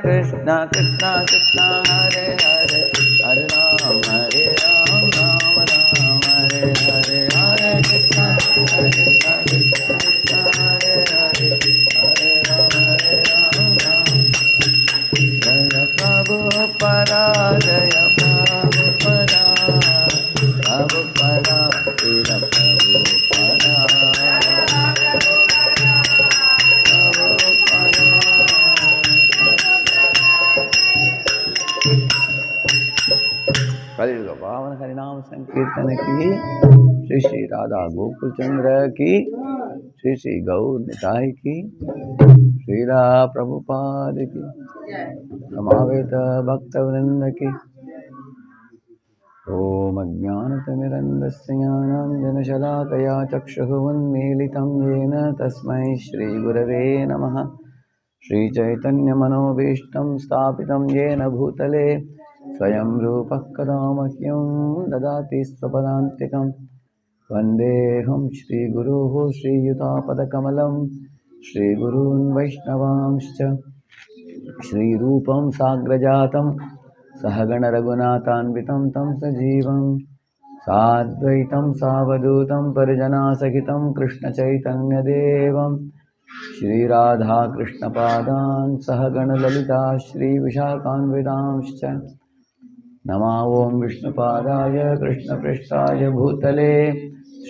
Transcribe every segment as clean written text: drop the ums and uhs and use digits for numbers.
Krishna Krishna Krishna Hare Hare Hare Ram Ram Hare Hare Hare Krishna Krishna Krishna Hare Hare Hare Ram Jaya Prabhupada Jaya Prabhupada Prabhupada Srila Prabhupada कलियुग पावन हरिनाम संकीर्तन की श्री श्री राधा गोकुल चंद्र की श्री श्री गौर निताई की श्रीला प्रभुपाद की समावेत भक्त वृंद की ओम अज्ञानतिमिरन्धस्य ज्ञानाञ्जनशलाकया चक्षुरुन्मीलितं येन तस्मै श्रीगुरवे नमः। श्रीचैतन्यमनोभीष्टं स्थापितं येन भूतले स्वयं रूपः कदा मह्यं ददाति स्वपदान्तिकं वन्देऽहं श्रीगुरोः श्रीयुतापदकमलं श्रीगुरून् वैष्णवांश्च श्रीरूपं साग्रजातं सहगण रघुनाथान्वितं तं सजीवं साद्वैतं सावधूतं परिजनासहितं कृष्णचैतन्यदेवं श्रीराधाकृष्णपादान् सहगण ललिता श्रीविशाखान्वितांश्च नमो ॐ विष्णुपादाय कृष्णपृष्ठाय भूतले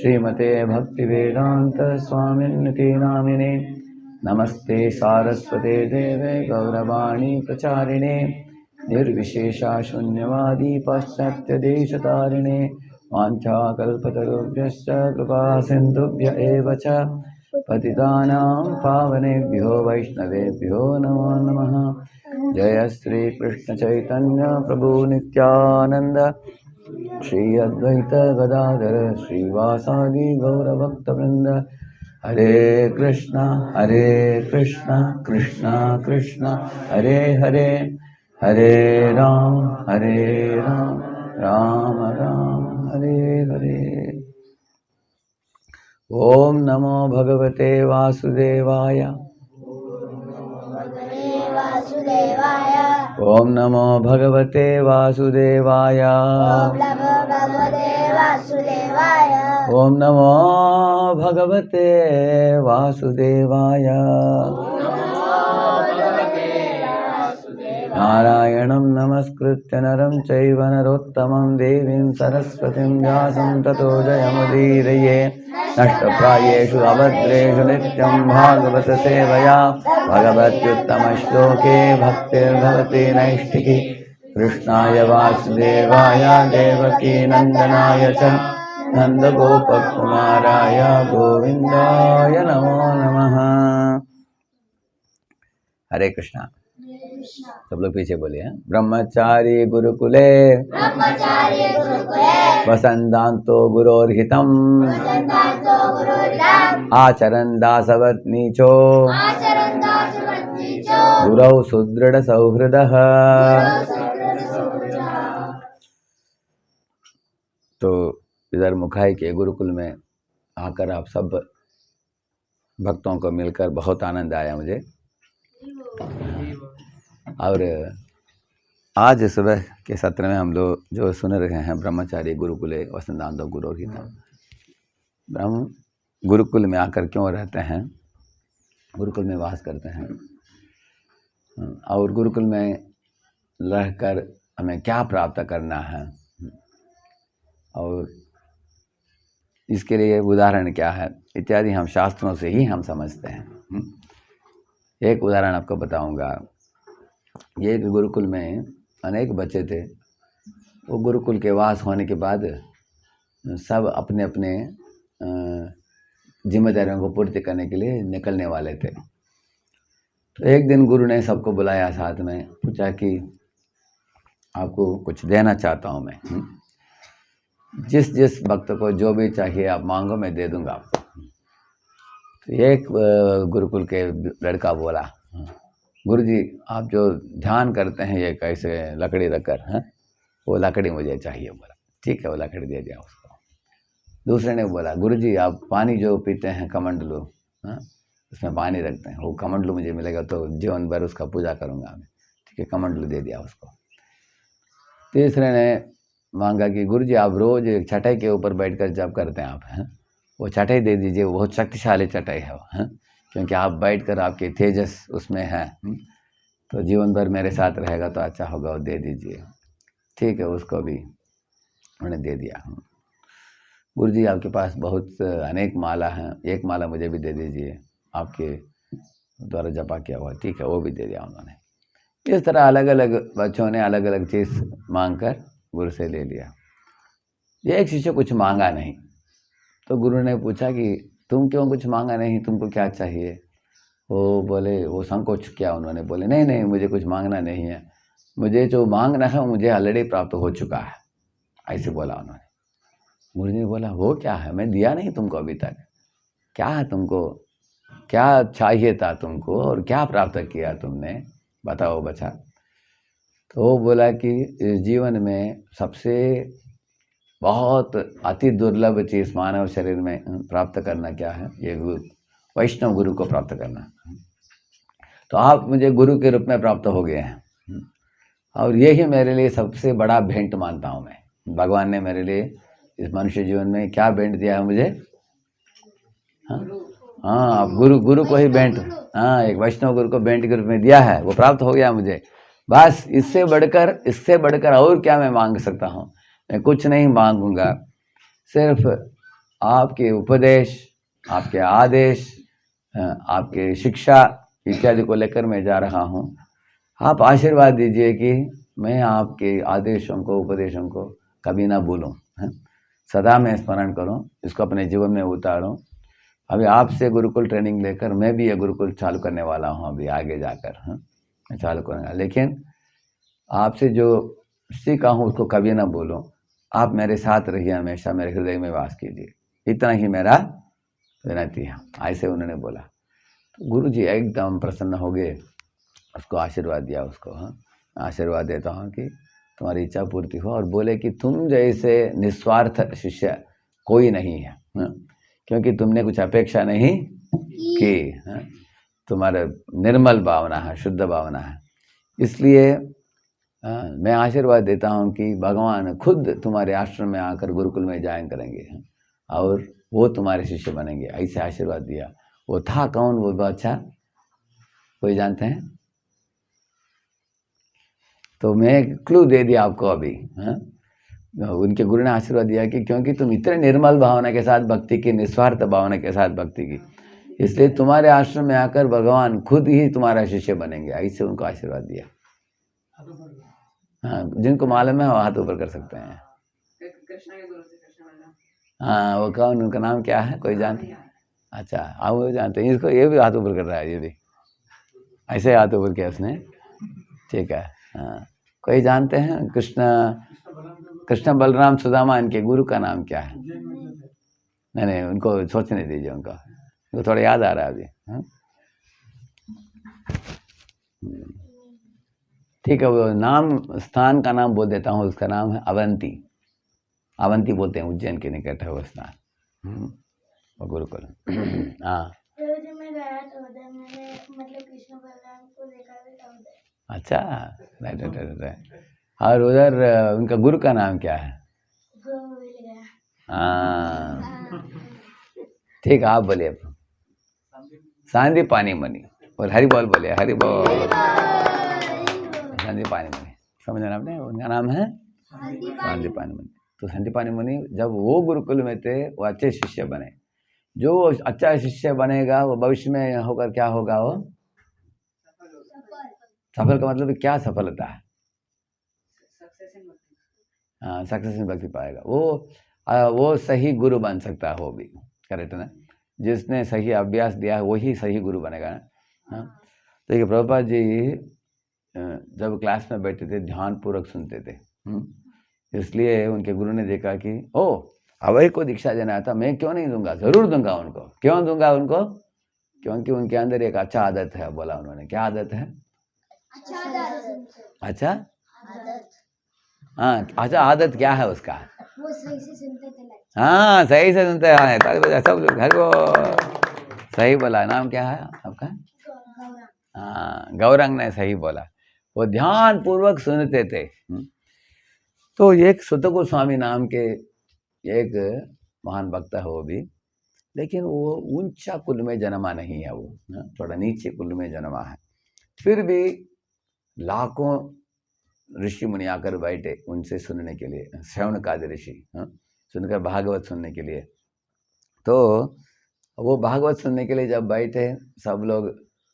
श्रीमते भक्तिवेदान्त स्वामिन्निति नामिने नमस्ते सारस्वते देवे गौरवाणी प्रचारिणे निर्विशेषा शून्यवादी पाश्चात्यदेशतारिणे वाञ्छाकल्पतरुभ्यश्च कृपा सिन्धुभ्य एव च पतितानां पावनेभ्यो वैष्णवेभ्यो नमो नमः। जय श्री कृष्ण चैतन्य प्रभु नित्यानंद श्री अद्वैत गदाधर श्रीवासादि गौरभक्तवृंद। हरे कृष्णा कृष्णा कृष्णा हरे हरे, हरे राम राम राम हरे हरे। ओम नमो भगवते वासुदेवाय। ओम नमो भगवते वासुदेवाय। ओम नमो भगवते वासुदेवाय। नारायणं नमस्कृत्य नरं चैव नरोत्तमं देवीं सरस्वतीं व्यासं ततो जयमुदीरये। नष्टप्रायेषु अभद्रेषु नित्यं भागवत सेवया भगवत्युत्तमश्लोके भक्तिर्भवति नैष्टिकी। कृष्णाय वासुदेवाय देवकी नन्दनाय च नन्दगोपकुमाराय गोविन्दाय नमो नमः। हरे कृष्णा। सब लोग पीछे बोलिए। ब्रह्मचारी गुरुकुले वसन्तान्तो गुरोर्हितम् आचरन् दासवत्नीचो गुरौ सुदृढ़ सौहृदः। तो इधर मुखाई के गुरुकुल में आकर आप सब भक्तों को मिलकर बहुत आनंद आया मुझे। और आज सुबह के सत्र में हम लोग जो सुन रहे हैं ब्रह्मचारी गुरुकुले वसन्तान्तो गुरोर्हितम्। ब्रह्म गुरुकुल में आकर क्यों रहते हैं, गुरुकुल में वास करते हैं और गुरुकुल में रहकर हमें क्या प्राप्त करना है और इसके लिए उदाहरण क्या है इत्यादि हम शास्त्रों से ही हम समझते हैं। एक उदाहरण आपको बताऊंगा। ये गुरुकुल में अनेक बच्चे थे। वो गुरुकुल के वास होने के बाद सब अपने अपने जिम्मेदारियों को पूर्ति करने के लिए निकलने वाले थे। तो एक दिन गुरु ने सबको बुलाया, साथ में पूछा कि आपको कुछ देना चाहता हूँ मैं, जिस जिस भक्त को जो भी चाहिए आप मांगो, मैं दे दूंगा आपको। तो एक गुरुकुल के लड़का बोला, गुरुजी आप जो ध्यान करते हैं ये कैसे लकड़ी रखकर हैं, वो लकड़ी मुझे चाहिए। बोला ठीक है, वो लकड़ी दे दिया उसको। दूसरे ने बोला गुरुजी आप पानी जो पीते हैं कमंडलू, उसमें पानी रखते हैं, वो कमंडलू मुझे मिलेगा तो जीवन भर उसका पूजा करूँगा मैं। ठीक है, कमंडलू दे दिया उसको। तीसरे ने मांगा कि गुरुजी आप रोज चटाई के ऊपर बैठकर जप करते हैं आप हैं, वो चटाई दे दीजिए, वो बहुत शक्तिशाली चटाई है वो, हैं, क्योंकि आप बैठकर आपके तेजस उसमें है, तो जीवन भर मेरे साथ रहेगा तो अच्छा होगा, वो दे दीजिए। ठीक है, उसको भी उन्होंने दे दिया। गुरुजी आपके पास बहुत अनेक माला हैं, एक माला मुझे भी दे दीजिए, आपके द्वारा जपा किया हुआ। ठीक है, वो भी दे दिया उन्होंने। इस तरह अलग अलग बच्चों ने अलग अलग चीज़ मांग कर गुरु से ले लिया। ये एक शिष्य कुछ मांगा नहीं, तो गुरु ने पूछा कि तुम क्यों कुछ मांगा नहीं, तुमको क्या चाहिए? वो बोले, वो संकोच किया उन्होंने, बोले नहीं नहीं मुझे कुछ मांगना नहीं है, मुझे जो मांगना है मुझे ऑलरेडी प्राप्त हो चुका है, ऐसे बोला उन्होंने। गुरु ने बोला वो क्या है, मैं दिया नहीं तुमको अभी तक, क्या है तुमको, क्या चाहिए था तुमको और क्या प्राप्त किया तुमने, बताओ बच्चा। तो वो बोला कि इस जीवन में सबसे बहुत अति दुर्लभ चीज़ मानव शरीर में प्राप्त करना क्या है, ये वैष्णव गुरु को प्राप्त करना। तो आप मुझे गुरु के रूप में प्राप्त हो गए हैं और यही मेरे लिए सबसे बड़ा भेंट मानता हूँ मैं। भगवान ने मेरे लिए इस मनुष्य जीवन में क्या भेंट दिया है मुझे? हाँ, आप गुरु को ही भेंट, हाँ, एक वैष्णव गुरु को भेंट के रूप में दिया है, वो प्राप्त हो गया मुझे। बस इससे बढ़कर और क्या मैं मांग सकता हूँ? मैं कुछ नहीं मांगूंगा, सिर्फ आपके उपदेश, आपके आदेश, आपके शिक्षा इत्यादि को लेकर मैं जा रहा हूँ। आप आशीर्वाद दीजिए कि मैं आपके आदेशों को, उपदेशों को कभी ना भूलूं, सदा मैं स्मरण करूं, इसको अपने जीवन में उतारूं। अभी आपसे गुरुकुल ट्रेनिंग लेकर मैं भी ये गुरुकुल चालू करने वाला हूं, अभी आगे जाकर मैं चालू करूँगा। लेकिन आपसे जो सीखा हूँ उसको कभी ना भूलूं। आप मेरे साथ रहिए, हमेशा मेरे हृदय में वास कीजिए, इतना ही मेरा विनती है। ऐसे उन्होंने बोला। तो गुरु जी एकदम प्रसन्न हो गए, उसको आशीर्वाद दिया उसको। आशीर्वाद देता हूँ कि तुम्हारी इच्छा पूर्ति हो, और बोले कि तुम जैसे निस्वार्थ शिष्य कोई नहीं है, क्योंकि तुमने कुछ अपेक्षा नहीं की, तुम्हारा निर्मल भावना है, शुद्ध भावना है। इसलिए मैं आशीर्वाद देता हूँ कि भगवान खुद तुम्हारे आश्रम में आकर गुरुकुल में ज्वाइन करेंगे और वो तुम्हारे शिष्य बनेंगे, ऐसे आशीर्वाद दिया। वो था कौन वो बादशाह, कोई जानते हैं? तो मैं क्लू दे दिया आपको अभी। उनके गुरु ने आशीर्वाद दिया कि क्योंकि तुम इतने निर्मल भावना के साथ भक्ति की, निस्वार्थ भावना के साथ भक्ति की, इसलिए तुम्हारे आश्रम में आकर भगवान खुद ही तुम्हारा शिष्य बनेंगे, ऐसे उनको आशीर्वाद दिया। हाँ, जिनको मालूम है वो हाथ ऊपर कर सकते हैं। हाँ, वो कौन, उनका नाम क्या है, कोई जानते हैं? अच्छा, आप वो जानते हैं। इसको ये भी हाथ ऊपर कर रहा है, ये भी ऐसे हाथ ऊपर किया उसने, ठीक है। हाँ, कोई जानते हैं? कृष्ण बलराम सुदामा, इनके गुरु का नाम क्या है? नहीं, उनको सोचने दीजिए, उनको थोड़ा याद आ रहा है अभी। ठीक है, वो नाम, स्थान का नाम बोल देता हूँ। उसका नाम है अवंती। अवंती बोलते हैं, उज्जैन के निकट है वो स्थान, वो गुरुकुल। हाँ, अच्छा, राइट। और उधर उनका गुरु का नाम क्या है? हाँ, ठीक है, आप बोलिए। सांदी पानी मनी, और हरि बोल बोलिए, हरि बोल। सांदी पानी मनी, समझ रहे आपने? उनका नाम है सांदी पानी मनी। तो सांदी पानी मनी जब वो गुरुकुल में थे, वो अच्छे शिष्य बने। जो अच्छा शिष्य बनेगा वो भविष्य में होकर क्या होगा? वो सफल का मतलब क्या सफलता है? हाँ, सक्सेस में भक्ति पाएगा वो सही गुरु बन सकता है, वो भी करेक्ट ना। जिसने सही अभ्यास दिया है वही सही गुरु बनेगा ना। हाँ, तो ये प्रभुपाद जी जब क्लास में बैठे थे, ध्यान पूर्वक सुनते थे। इसलिए उनके गुरु ने देखा कि अवय को दीक्षा देना था, मैं क्यों नहीं दूंगा, जरूर दूंगा उनको। क्यों दूंगा उनको? क्योंकि उनके अंदर एक अच्छा आदत है, बोला उन्होंने। क्या आदत है? अच्छा, हाँ, अच्छा आदत क्या है उसका? वो सही से सुनते थे। हाँ, सही से सुनते हैं सब लोग। हर वो सही बोला। नाम क्या है आपका? हाँ, गौरंग ने सही बोला। वो ध्यान पूर्वक सुनते थे। तो एक सुत गोस्वामी नाम के एक महान भक्त है वो भी, लेकिन वो ऊंचा कुल में जन्मा नहीं है, वो थोड़ा नीचे कुल में जन्मा है। फिर भी लाखों ऋषि मुनि आकर बैठे उनसे सुनने के लिए, श्रवणकादि ऋषि सुनकर भागवत सुनने के लिए। तो वो भागवत सुनने के लिए जब बैठे सब लोग,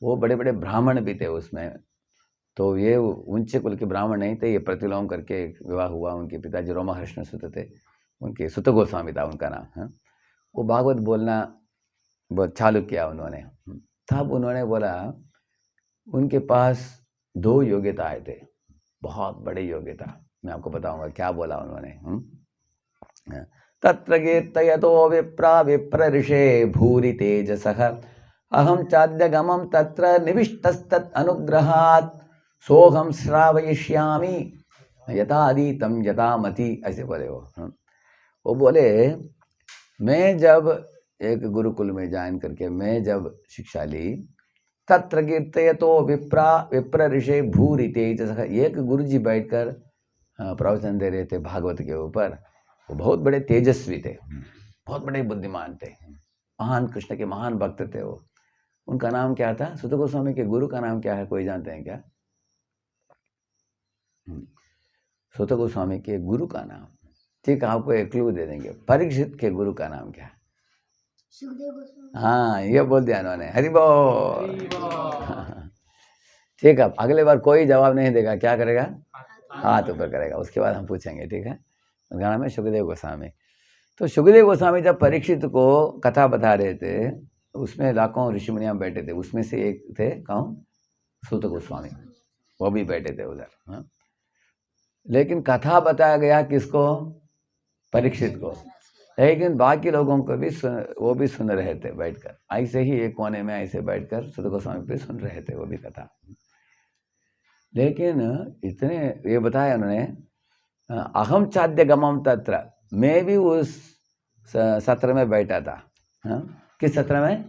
वो बड़े बड़े ब्राह्मण भी थे उसमें। तो ये ऊंचे कुल के ब्राह्मण नहीं थे, ये प्रतिलोम करके विवाह हुआ। उनके पिताजी रोमहर्षण सुत थे, उनके सुत गोस्वामी था उनका नाम। वो भागवत बोलना बहुत चालू किया उन्होंने। तब उन्होंने बोला, उनके पास 2 योग्यताएं थे, बहुत बड़े योग्यता। मैं आपको बताऊंगा क्या बोला उन्होंने। तत्र कीर्तयतो विप्रा विप्र ऋषे भूरि तेजसः अहम चाद्यगमं तत्र निविष्टस्तत् अनुग्रहात् सोहम श्रावयिष्यामि यथादीतम यथामति, ऐसे बोले वो बोले, मैं जब एक गुरुकुल में ज्वाइन करके मैं जब शिक्षा ली, तत्र कीर्तयतो विप्रा विप्र ऋषे भूरि तेजसः, एक गुरुजी बैठकर प्रवचन दे रहे थे भागवत के ऊपर। वो बहुत बड़े तेजस्वी थे, बहुत बड़े बुद्धिमान थे, महान कृष्ण के महान भक्त थे वो। उनका नाम क्या था? सुत गोस्वामी के गुरु का नाम क्या है, कोई जानते हैं क्या? सुत गोस्वामी के गुरु का नाम, ठीक है, आपको एक क्लू दे देंगे। परीक्षित के गुरु का नाम क्या है? हाँ, ये बोल दिया उन्होंने, हरि बोल। ठीक है, अगले बार कोई जवाब नहीं देगा, क्या करेगा? हाथ ऊपर करेगा, उसके बाद हम पूछेंगे, ठीक है। गाना में सुखदेव गोस्वामी, तो सुखदेव गोस्वामी जब परीक्षित को कथा बता रहे थे, उसमें लाखों ऋषि मुनियाँ बैठे थे, उसमें से एक थे कौन, सूत गोस्वामी, वो भी बैठे थे उधर, हाँ। लेकिन कथा बताया गया किसको, परीक्षित को, लेकिन बाकी लोगों को भी वो भी सुन रहे थे बैठकर, ऐसे ही एक कोने में ऐसे बैठकर सूत गोस्वामी भी सुन रहे थे वो भी कथा। लेकिन इतने ये बताया उन्होंने, अहम चाद्य गमम तत्र, मैं भी उस सत्र में बैठा था, हाँ। किस सत्र में,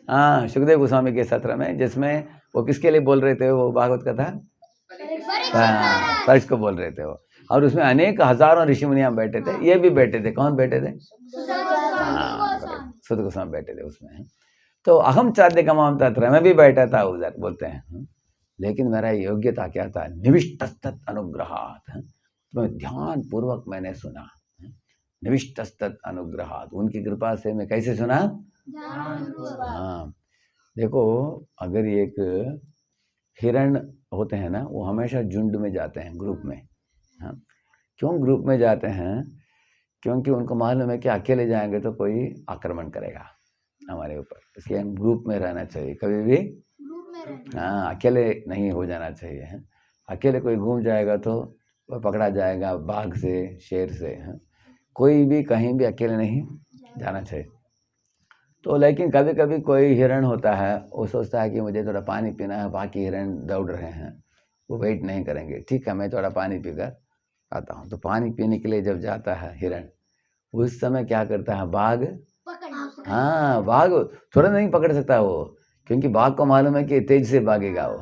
हाँ सुखदेव गोस्वामी के सत्र में, जिसमें वो किसके लिए बोल रहे थे, वो भागवत कथा परीक्षित को बोल रहे थे वो, और उसमें अनेक हजारों ऋषि मुनियाँ बैठे थे, ये भी बैठे थे, कौन बैठे थे, हाँ सूत गोस्वामी बैठे थे उसमें। तो अहम चाद्य गमम तत्र, मैं भी बैठा था उधर, बोलते हैं। लेकिन मेरा योग्यता क्या था, निविष्टस्तत् अनुग्रहात्, तो मैं ध्यान पूर्वक मैंने सुना, निविष्टस्तत् अनुग्रहात्, उनकी कृपा से मैं कैसे सुना, हाँ। देखो अगर एक हिरण होते हैं ना, वो हमेशा झुंड में जाते हैं, ग्रुप में, हाँ। क्यों ग्रुप में जाते हैं, क्योंकि उनको मालूम है कि अकेले जाएंगे तो कोई आक्रमण करेगा हमारे ऊपर, इसलिए हम ग्रुप में रहना चाहिए, कभी भी हाँ अकेले नहीं हो जाना चाहिए, है। अकेले कोई घूम जाएगा तो वो पकड़ा जाएगा बाघ से, शेर से, है। कोई भी कहीं भी अकेले नहीं जाना चाहिए। तो लेकिन कभी कभी कोई हिरण होता है, वो सोचता है कि मुझे थोड़ा पानी पीना है, बाकी हिरण दौड़ रहे हैं, वो वेट नहीं करेंगे, ठीक है मैं थोड़ा पानी पीकर आता हूँ। तो पानी पीने के लिए जब जाता है हिरण, उस समय क्या करता है, बाघ, हाँ बाघ थोड़ा नहीं पकड़ सकता वो, क्योंकि बाघ को मालूम है कि तेज से भागेगा वो।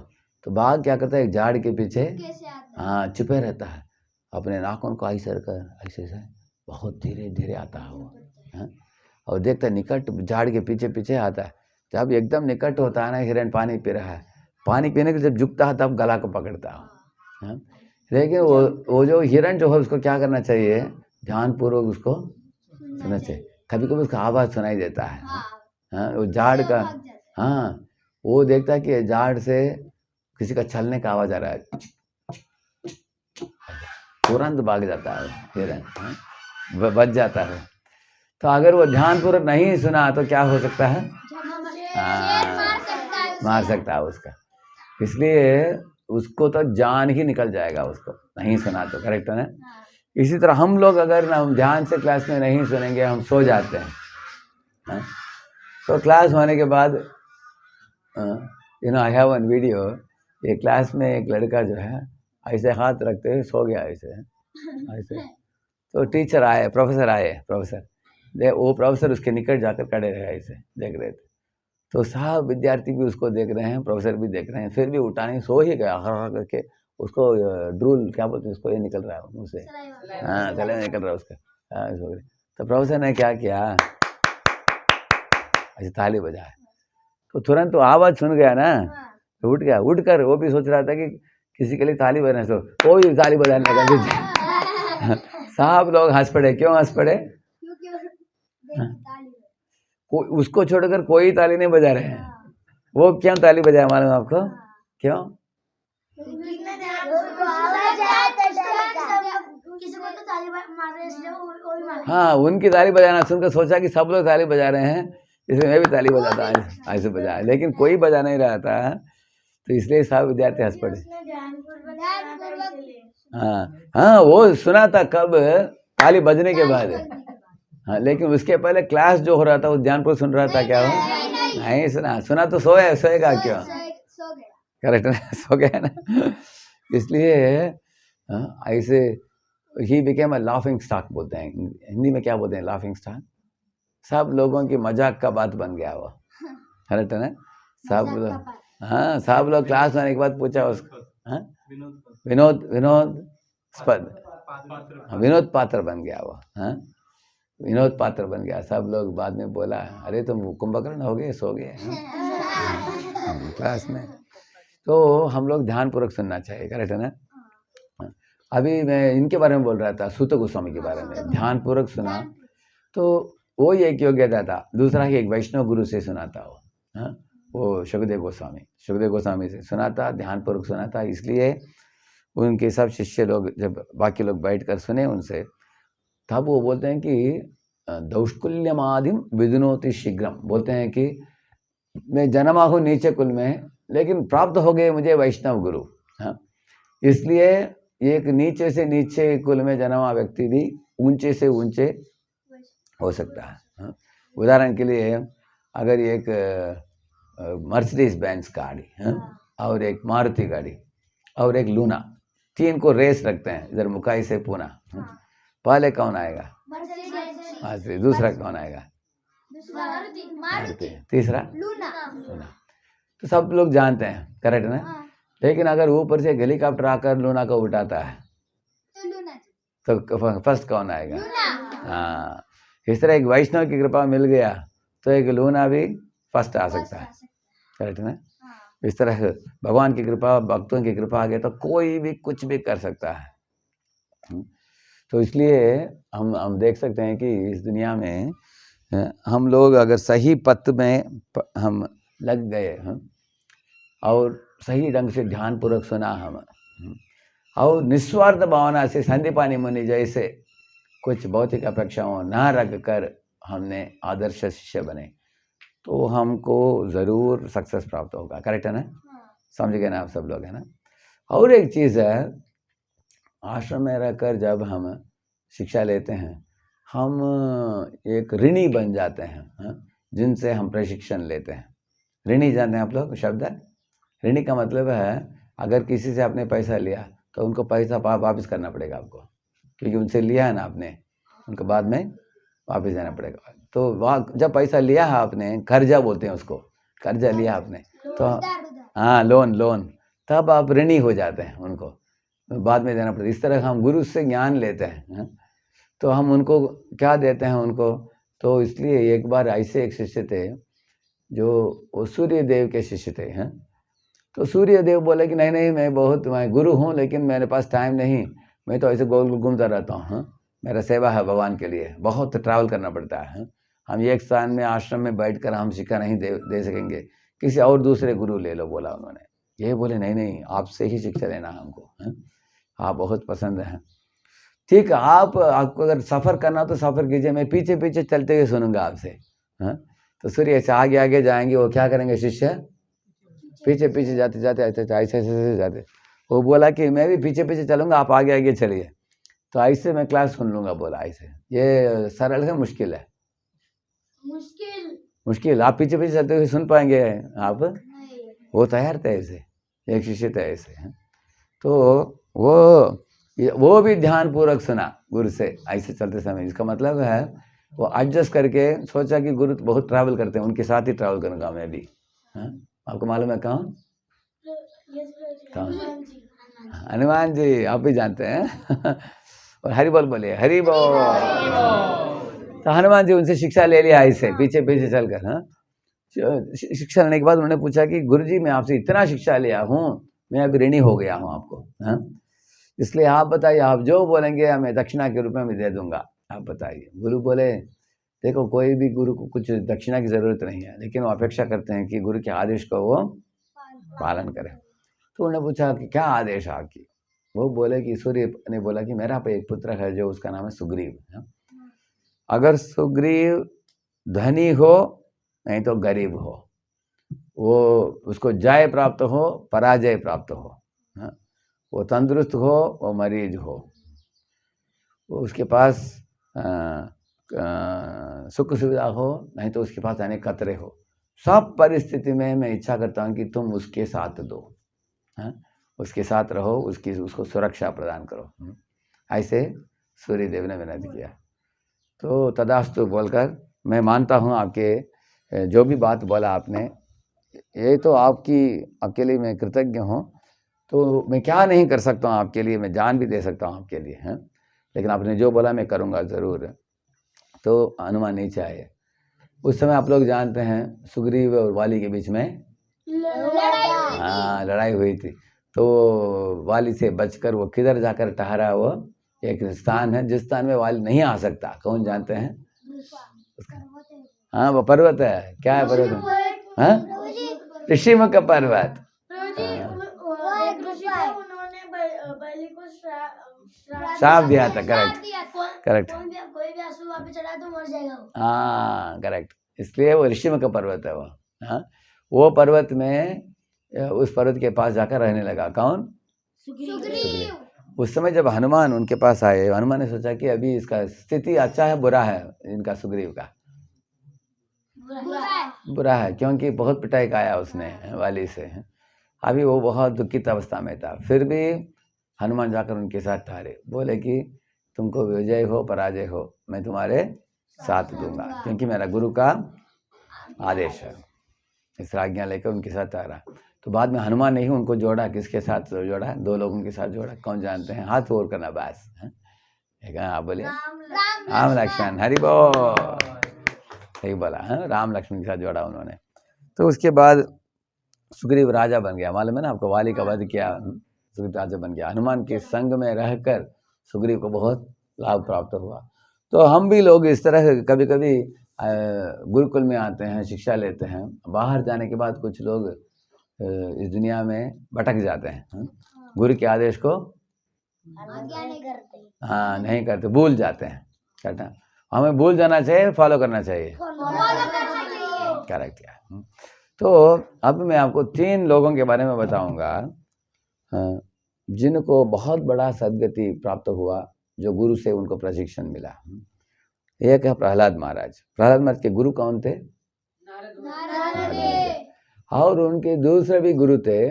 तो बाघ क्या करता है, एक झाड़ के पीछे हाँ छुपे रहता है, अपने नाखून को ऐसे कर ऐसे से बहुत धीरे धीरे आता है वो, हाँ। और देखता है निकट झाड़ के पीछे पीछे आता है, जब एकदम निकट होता है ना, हिरण पानी पी रहा है, पानी पीने के जब झुकता है तब गला को पकड़ता है, हाँ। लेकिन वो जो हिरण जो है उसको क्या करना चाहिए, ध्यानपूर्वक उसको सुनना चाहिए। कभी कभी उसका आवाज़ सुनाई देता है, हाँ वो झाड़ का, हाँ वो देखता है कि झाड़ से किसी का चलने का आवाज़ आ रहा है, तुरंत भाग जाता है हिरण, बच जाता है। तो अगर वो ध्यानपूर्वक नहीं सुना तो क्या हो सकता है, मार सकता है उसका, इसलिए उसको तो जान ही निकल जाएगा उसको नहीं सुना तो, करेक्ट है ना। इसी तरह हम लोग अगर ना ध्यान से क्लास में नहीं सुनेंगे, हम सो जाते हैं, हाँ? तो क्लास होने के बाद आई हैव वन वीडियो, ये क्लास में एक लड़का जो है ऐसे हाथ रखते हुए सो गया ऐसे ऐसे, तो टीचर आए, प्रोफेसर आए, वो प्रोफेसर उसके निकट जाकर खड़े रहे, ऐसे देख रहे थे। तो सब विद्यार्थी भी उसको देख रहे हैं, प्रोफेसर भी देख रहे हैं, फिर भी उठा नहीं, सो ही गया हर करके, उसको ड्रूल क्या बोलते हैं उसको, ये निकल रहा है मुँह से, हाँ गले में निकल रहा है उसका, हाँ सो गया। तो प्रोफेसर ने क्या किया, ऐसे ताली बजाए, तो तुरंत वो आवाज़ सुन गया ना, तो उठ गया, उठकर वो भी सोच रहा था कि किसी के लिए ताली बजाने, सो वो भी ताली बजाने लगा। सब लोग हंस पड़े, क्यों हंस पड़े, उसको छोड़कर कोई ताली नहीं बजा रहे हैं, वो क्यों ताली बजाया मालूम आपको, क्यों, हाँ उनकी ताली बजाना सुनकर सोचा कि सब लोग ताली बजा रहे हैं, इसलिए मैं भी ताली बजाता हूँ, ऐसे बजाया, लेकिन कोई बजा नहीं रहा था, तो इसलिए सब विद्यार्थी हंस पड़े। हाँ वो सुना था कब, ताली बजने के बाद, हाँ लेकिन उसके पहले क्लास जो हो रहा था वो ध्यानपूर्वक सुन रहा था क्या, वो नहीं सुना तो सोएगा क्यों, करेक्ट है, सो गया ना। इसलिए ऐसे he became a laughing stock, बोलते हैं हिंदी में, क्या बोलते हैं लाफिंग स्टॉक, सब लोगों की मजाक का बात बन गया वो, करेक्ट है ना। सब लोग, हाँ सब लोग क्लास आने के बाद पूछा उसको, हाँ विनोद पात्र बन गया वो, हाँ विनोद पात्र बन गया। सब लोग बाद में बोला, अरे तुम कुंभकर्ण हो गए, सो गए क्लास में। तो हम लोग ध्यानपूर्वक सुनना चाहिए, करेक्ट है ना। अभी मैं इनके बारे में बोल रहा था, सूत गोस्वामी के बारे में, ध्यानपूर्वक सुना तो वो एक योग्यता था। दूसरा ही एक वैष्णव गुरु से सुना था वो, हाँ वो सुखदेव गोस्वामी से सुना था, ध्यानपूर्वक सुना था। इसलिए उनके सब शिष्य लोग जब बाकी लोग बैठ कर सुने उनसे, तब वो बोलते हैं कि दौष्कुल्यमादिम विदुनोति शीघ्रम, बोलते हैं कि मैं जन्मा हूँ नीचे कुल में, लेकिन प्राप्त हो गए मुझे वैष्णव गुरु। हाँ, इसलिए एक नीचे से नीचे कुल में जन्मा व्यक्ति भी ऊंचे से ऊंचे हो सकता है। हाँ, उदाहरण के लिए अगर एक मर्सिडीज बेंज गाड़ी, हाँ, और एक मारुति गाड़ी और एक लूना, तीन को रेस रखते हैं इधर मुकाई से पूना, हाँ, पहले कौन आएगा? मर्सिडीज। दूसरा कौन आएगा? मारुति। तीसरा लूना। तो सब लोग जानते हैं, करेक्ट ना? लेकिन अगर ऊपर से हेलीकॉप्टर आकर लूना को उठाता है तो फर्स्ट कौन आएगा? हाँ, इस तरह एक वैष्णव की कृपा मिल गया तो एक लूना भी फर्स्ट आ सकता है, करेक्ट ना? इस तरह भगवान की कृपा, भक्तों की कृपा आ गया तो कोई भी कुछ भी कर सकता है। तो इसलिए हम देख सकते हैं कि इस दुनिया में हम लोग अगर सही पथ में हम लग गए और सही ढंग से ध्यान पूर्वक सुना हम, और निस्वार्थ भावना से संदीपानी मुनि जैसे कुछ भौतिक अपेक्षाओं ना रख कर हमने आदर्श शिष्य बने तो हमको ज़रूर सक्सेस प्राप्त होगा, करेक्ट है ना? समझ गए ना आप सब लोग, है ना? और एक चीज़ है, आश्रम में रहकर जब हम शिक्षा लेते हैं हम एक ऋणी बन जाते हैं, जिनसे हम प्रशिक्षण लेते हैं। ऋणी जानते हैं आप लोग शब्द है? ऋणी का मतलब है अगर किसी से आपने पैसा लिया तो उनको पैसा वापस करना पड़ेगा आपको, क्योंकि उनसे लिया है ना आपने, उनको बाद में वापस देना पड़ेगा। तो वहाँ जब पैसा लिया है आपने, कर्जा बोलते हैं उसको, कर्जा लिया आपने तो हाँ लोन, तब आप ऋणी हो जाते हैं, उनको बाद में देना पड़ता है। इस तरह हम गुरु से ज्ञान लेते हैं तो हम उनको क्या देते हैं उनको। तो इसलिए एक बार ऐसे एक शिष्य थे जो सूर्य देव के शिष्य थे, हैं? तो सूर्य देव बोले कि नहीं मैं गुरु हूँ लेकिन मेरे पास टाइम नहीं, मैं तो ऐसे गोल घूमता रहता हूँ, मेरा सेवा है भगवान के लिए, बहुत ट्रैवल करना पड़ता है, हम एक स्थान में आश्रम में बैठकर हम शिक्षा नहीं दे सकेंगे, किसी और दूसरे गुरु ले लो, बोला उन्होंने। ये बोले नहीं आपसे ही शिक्षा लेना हमको, आप बहुत पसंद हैं, ठीक है, आपको अगर सफ़र करना तो सफ़र कीजिए, मैं पीछे पीछे चलते हुए सुनूंगा आपसे। हाँ, तो सूर्य ऐसे आगे जाएंगे, वो क्या करेंगे शिष्य? पीछे पीछे जाते ऐसे जाते। वो बोला कि मैं भी पीछे पीछे चलूंगा, आप आगे चलिए, तो ऐसे मैं क्लास सुन लूंगा, बोला ऐसे। ये सरल है मुश्किल है? मुश्किल। आप पीछे पीछे चलते हुए सुन पाएंगे आप? वो तैयार थे ऐसे, एक शिष्य थे ऐसे, तो वो भी ध्यान पूर्वक सुना गुरु से ऐसे चलते समय। इसका मतलब है वो एडजस्ट करके सोचा कि गुरु बहुत ट्रैवल करते हैं, उनके साथ ही ट्रैवल करूँगा मैं भी। हाँ, आपको मालूम है कौन? हनुमान जी, आप भी जानते हैं। और हरि बोल बोलिए, हरि बोल। तो हनुमान जी उनसे शिक्षा ले लिया ऐसे पीछे पीछे चलकर। हाँ, शिक्षा लेने के बाद उन्होंने पूछा कि गुरुजी मैं आपसे इतना शिक्षा लिया हूँ, मैं अभी ऋणी हो गया हूँ आपको, हाँ, इसलिए आप बताइए, आप जो बोलेंगे मैं दक्षिणा के रूप में दे दूंगा, आप बताइए। गुरु बोले देखो कोई भी गुरु को कुछ दक्षिणा की जरूरत नहीं है, लेकिन वो अपेक्षा करते हैं कि गुरु के आदेश को वो पालन करें। तो उन्होंने पूछा कि क्या आदेश आपकी? वो बोले कि सूर्य ने बोला कि मेरा पे एक पुत्र है जो उसका नाम है सुग्रीव। अगर सुग्रीव धनी हो नहीं तो गरीब हो, वो उसको जय प्राप्त हो पराजय प्राप्त हो, वो तंदुरुस्त हो वो मरीज हो, वो उसके पास सुख सुविधा हो नहीं तो उसके पास अनेक खतरे हो, सब परिस्थिति में मैं इच्छा करता हूँ कि तुम उसके साथ दो, उसके साथ रहो, उसको सुरक्षा प्रदान करो। ऐसे सूर्य देव ने विनती किया। तो तदास्तु बोलकर मैं मानता हूँ आपके जो भी बात बोला आपने, ये तो आपके लिए मैं कृतज्ञ हूँ। तो मैं क्या नहीं कर सकता हूँ आपके लिए, मैं जान भी दे सकता हूँ आपके लिए, हैं, लेकिन आपने जो बोला मैं करूँगा ज़रूर। तो अनुमान नहीं चाहिए। उस समय आप लोग जानते हैं सुग्रीव और वाली के बीच में लड़ाई हुई थी। तो वाली से बचकर वो किधर जाकर ठहरा? वो एक स्थान है जिस स्थान में वाली नहीं आ सकता। कौन जानते हैं? हाँ, वो पर्वत है। क्या है पर्वत? हाँ, ऋषिमुख पर्वत। श्राप दिया था, करेक्ट करेक्ट। कोई भी अशुभ वहाँ पे चढ़ा तो मर जाएगा वो। हाँ करेक्ट, इसलिए वो ऋषिमुख पर्वत है वो। हाँ, वो पर्वत में उस पर्वत के पास जाकर रहने लगा। कौन? सुग्रीव। उस समय जब हनुमान उनके पास आए, हनुमान ने सोचा कि अभी इसका स्थिति अच्छा है बुरा है, इनका सुग्रीव का बुरा है, क्योंकि बहुत पिटाई खाया उसने वाली से। अभी वो बहुत दुखित अवस्था में था। फिर भी हनुमान जाकर उनके साथ ठहरे, बोले कि तुमको विजय हो पराजय हो मैं तुम्हारे साथ दूंगा, क्योंकि मेरा गुरु का आदेश है। इस आज्ञा लेकर उनके साथ ठहरा। तो बाद में हनुमान ने ही उनको जोड़ा। किसके साथ जोड़ा? 2 लोगों के साथ जोड़ा। कौन जानते हैं? हाथ फोड़ करना बस। आप बोलिए। राम लक्ष्मण। हरि बोल। सही बोला। राम लक्ष्मण के साथ जोड़ा उन्होंने। तो उसके बाद सुग्रीव राजा बन गया। मालूम है ना आपको, वाली का वध किया, सुग्रीव राजा बन गया। हनुमान के संग में रहकर सुग्रीव को बहुत लाभ प्राप्त हुआ। तो हम भी लोग इस तरह कभी कभी गुरुकुल में आते हैं, शिक्षा लेते हैं, बाहर जाने के बाद कुछ लोग इस दुनिया में भटक जाते हैं। गुरु के आदेश को हाँ नहीं करते, भूल जाते हैं। कहता हमें भूल जाना चाहिए, फॉलो करना चाहिए। करेक्ट है। तो अब मैं आपको 3 लोगों के बारे में बताऊंगा जिनको बहुत बड़ा सद्गति प्राप्त हुआ, जो गुरु से उनको प्रशिक्षण मिला। एक है प्रहलाद महाराज। प्रहलाद महाराज के गुरु कौन थे? नारद। और उनके दूसरे भी गुरु थे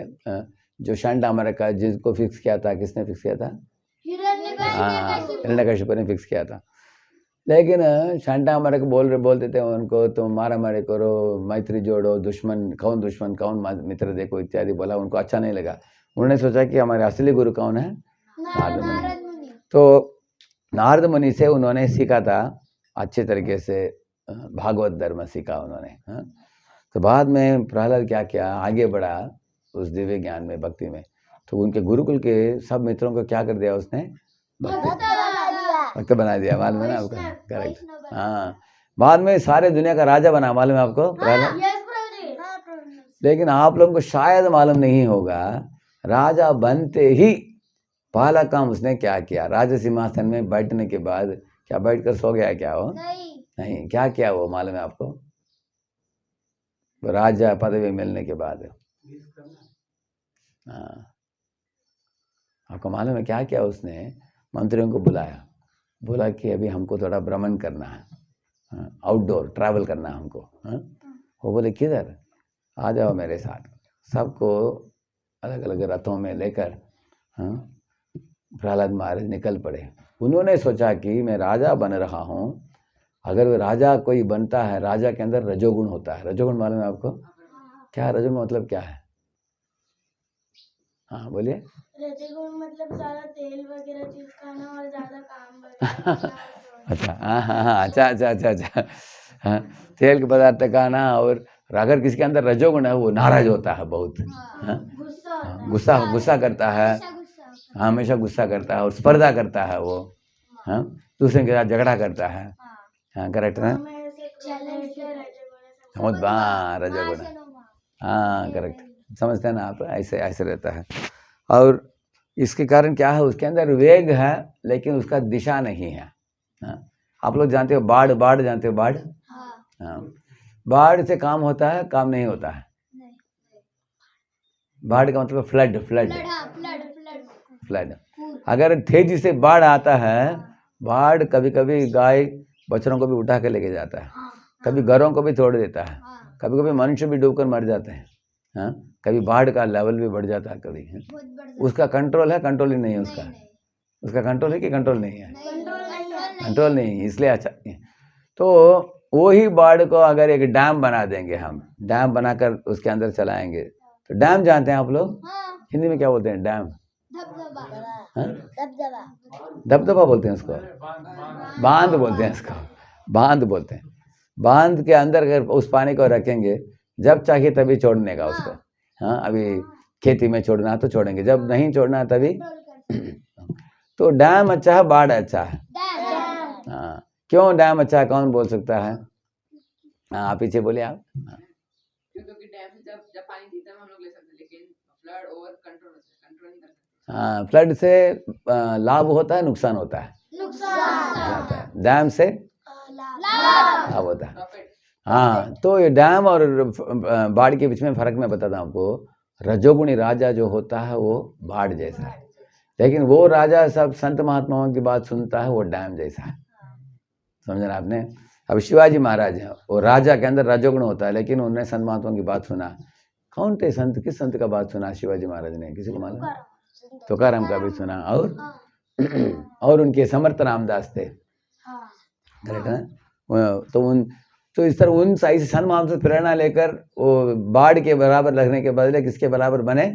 जो शांडामारक का, जिसको फिक्स किया था। किसने फिक्स किया था? हिरण्यकशिपु ने फिक्स किया था। लेकिन शांडामारक बोलते थे उनको, तुम मारा मारी करो, मैत्री जोड़ो, दुश्मन कौन मित्र देखो इत्यादि बोला। उनको अच्छा नहीं लगा। उन्होंने सोचा कि हमारे असली गुरु कौन है? नारद मुनि। तो नारद मुनि से उन्होंने सीखा था अच्छे तरीके से, भागवत धर्म सीखा उन्होंने। तो बाद में प्रहलाद क्या किया, आगे बढ़ा उस दिव्य ज्ञान में, भक्ति में। तो उनके गुरुकुल के सब मित्रों को क्या कर दिया उसने? भक्त बना दिया। मालूम है ना आपको? करेक्ट। हाँ, बाद में सारे दुनिया का राजा बना। मालूम है आपको प्रहलाद? लेकिन आप लोगों को शायद मालूम नहीं होगा, राजा बनते ही पहला काम उसने क्या किया? राज सिंहासन में बैठने के बाद क्या बैठकर सो गया क्या वो? नहीं। क्या किया वो मालूम है आपको? राजा पदवी मिलने के बाद आपको मालूम है क्या किया उसने? मंत्रियों को बुलाया, बोला कि अभी हमको थोड़ा भ्रमण करना है, आउटडोर ट्रैवल करना है हमको। वो बोले किधर? आ जाओ मेरे साथ। सबको अलग अलग रथों में लेकर प्रहलाद महाराज निकल पड़े। उन्होंने सोचा कि मैं राजा बन रहा हूँ, अगर राजा कोई बनता है, राजा के अंदर रजोगुण होता है। रजोगुण मालूम है आपको? क्या रजोगुण मतलब क्या है? हाँ बोलिए। रजोगुण मतलब ज्यादा तेल वगैरह चीज खाना और ज्यादा काम अच्छा हाँ अच्छा। हाँ, तेल के पदार्थ खाना। और अगर किसी के अंदर रजोगुण है वो नाराज होता है बहुत। गुस्सा करता है, हमेशा गुस्सा करता है और स्पर्धा करता है वो। दूसरे के साथ झगड़ा करता है। हाँ करेक्ट है। रजोगुण। हाँ करेक्ट, समझते हैं ना आप? ऐसे रहता है। और इसके कारण क्या है? उसके अंदर वेग है लेकिन उसका दिशा नहीं है। आप लोग जानते हो बाढ़ जानते हो? बाढ़। हाँ, बाढ़ से काम होता है, काम नहीं होता है। बाढ़ का मतलब फ्लड। अगर तेजी से बाढ़ आता है, बाढ़ कभी कभी गाय बछड़ों को भी उठा के लेके जाता है, कभी घरों को भी तोड़ देता है, कभी कभी मनुष्य भी डूबकर मर जाते हैं। कभी बाढ़ का लेवल भी बढ़ जाता है कभी। उसका कंट्रोल है, कंट्रोल ही नहीं है उसका। उसका कंट्रोल है कि कंट्रोल नहीं है? कंट्रोल नहीं, इसलिए अच्छा। तो वही बाढ़ को अगर एक डैम बना देंगे, हम डैम बनाकर उसके अंदर चलाएंगे, तो डैम जानते हैं आप लोग? हिंदी में क्या बोलते हैं? डैम। दबदबा बोलते हैं उसको, बांध बोलते हैं इसको, बांध बोलते हैं। बांध के अंदर अगर उस पानी को रखेंगे, जब चाहिए तभी छोड़ने का उसको। अभी खेती में छोड़ना है तो छोड़ेंगे, जब नहीं छोड़ना है तभी। तो डैम अच्छा है, बाढ़ अच्छा है? क्यों डैम अच्छा है? कौन बोल सकता है? आप पीछे बोलिए आप। क्योंकि डैम से जब पानी जीता है हम लोग ले सकते हैं, लेकिन फ्लड ओवर कंट्रोल नहीं कर सकते। हाँ, फ्लड से लाभ होता है, नुकसान होता है? होता है। डैम से लाभ होता है। हाँ, तो ये डैम और बाढ़ के बीच में फर्क मैं बताता हूँ आपको। रजोगुणी राजा जो होता है वो बाढ़ जैसा है, लेकिन वो राजा सब संत महात्माओं की बात सुनता है, वो डैम जैसा है। समझना आपने? अब शिवाजी महाराज हैं, वो राजा के अंदर रजोगुण होता है, लेकिन उन्होंने संत महात्माओं की बात सुना। कौन थे संत? किस संत का बात सुना शिवाजी महाराज ने? किसी को मालूम? तुकाराम का भी सुना, और उनके समर्थ रामदास थे, करेक्ट है? तो इस तरह उन सही से संत महात्मा से प्रेरणा लेकर वो बाढ़ के बराबर लगने के बदले किसके बराबर बने?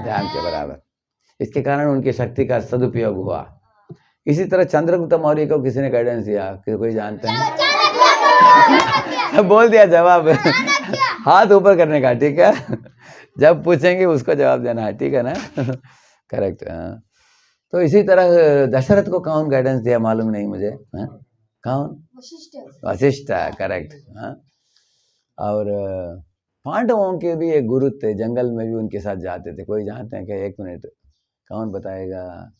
डैम के बराबर। इसके कारण उनकी शक्ति का सदुपयोग हुआ। इसी तरह चंद्रगुप्त मौर्य को किसी ने गाइडेंस दिया, कोई जानते हैं? बोल दिया जवाब, हाथ ऊपर करने का, ठीक है? जब पूछेंगे उसको जवाब देना है, ठीक है ना? करेक्ट। तो इसी तरह दशरथ को कौन गाइडेंस दिया मालूम नहीं मुझे, कौन? वशिष्ठ, करेक्ट। और पांडवों के भी एक गुरु थे, जंगल में भी उनके साथ जाते थे, कोई जानते हैं क्या? एक मिनट, कौन बताएगा?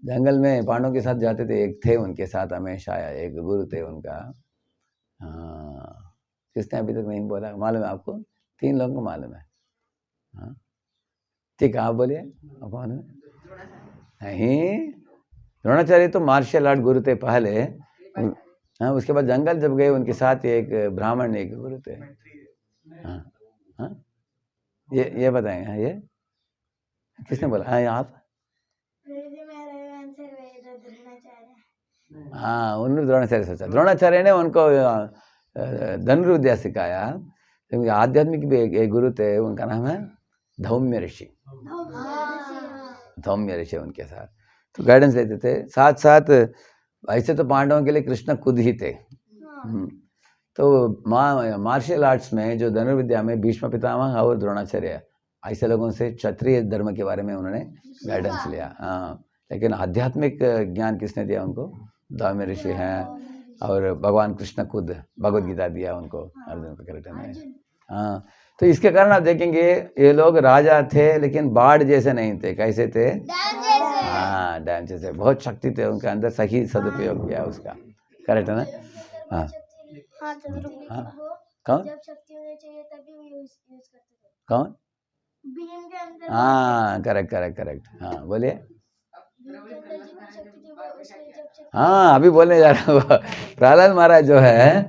जंगल में पांडवों के साथ जाते थे, एक थे उनके साथ हमेशा आया, एक गुरु थे उनका। हाँ, किसने अभी तक नहीं बोला? मालूम है आपको? 3 लोगों को मालूम है। हाँ, ठीक है, आप बोलिए, कौन है? नहीं, द्रोणाचार्य तो मार्शल आर्ट गुरु थे पहले। हाँ, उसके बाद जंगल जब गए उनके साथ एक ब्राह्मण एक गुरु थे। हाँ हाँ, ये बताएंगे। हाँ, ये किसने बोला? हाँ, आप? हाँ, उन्होंने द्रोणाचार्य सोचा। द्रोणाचार्य ने उनको धनुर्विद्या सिखाया, क्योंकि आध्यात्मिक भी एक गुरु थे, उनका नाम है धौम्य ऋषि। धौम्य ऋषि उनके साथ तो गाइडेंस लेते थे। साथ साथ ऐसे तो पांडवों के लिए कृष्ण खुद ही थे। तो मार्शल आर्ट्स में जो धनुर्विद्या में भीष्म पितामह और द्रोणाचार्य, ऐसे लोगों से क्षत्रिय धर्म के बारे में उन्होंने गाइडेंस लिया। हाँ, लेकिन आध्यात्मिक ज्ञान किसने दिया उनको? धौम्य ऋषि हैं, और भगवान कृष्ण खुद भगवद गीता दिया उनको, अर्जुन को, करेक्ट है? हाँ, तो इसके कारण आप देखेंगे ये लोग राजा थे, लेकिन बाढ़ जैसे नहीं थे। कैसे थे? हाँ, डैम जैसे। बहुत शक्ति थे उनके अंदर, सही सदुपयोग किया उसका, करेक्ट है ना? हाँ हाँ, कौन? जब शक्ति होनी चाहिए तभी यूज करते थे। कौन? भीम के अंदर। हाँ, करेक्ट करेक्ट करेक्ट। हाँ, बोलिए। हाँ, अभी बोलने जा रहा हूँ। प्रहलाद महाराज जो है,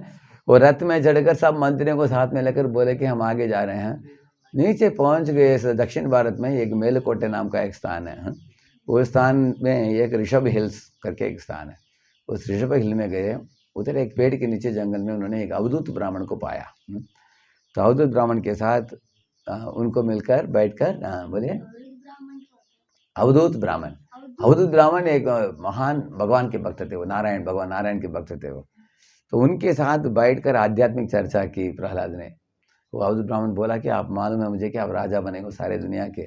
वो रथ में चढ़कर सब मंत्रियों को साथ में लेकर बोले कि हम आगे जा रहे हैं। नीचे पहुंच गए, दक्षिण भारत में एक मेलकोटे नाम का एक स्थान है। उस स्थान में एक ऋषभ हिल्स करके एक स्थान है। उस ऋषभ हिल में गए, उधर एक पेड़ के नीचे जंगल में उन्होंने एक अवधूत ब्राह्मण को पाया। तो अवधूत ब्राह्मण के साथ उनको मिलकर बैठकर, बोलिए। अवधूत ब्राह्मण। अवधूत ब्राह्मण एक महान भगवान के भक्त थे, वो नारायण, भगवान नारायण के भक्त थे वो। तो उनके साथ बैठकर आध्यात्मिक चर्चा की प्रहलाद ने। वो अवधूत ब्राह्मण बोला कि आप मालूम है मुझे कि आप राजा बने हो सारे दुनिया के,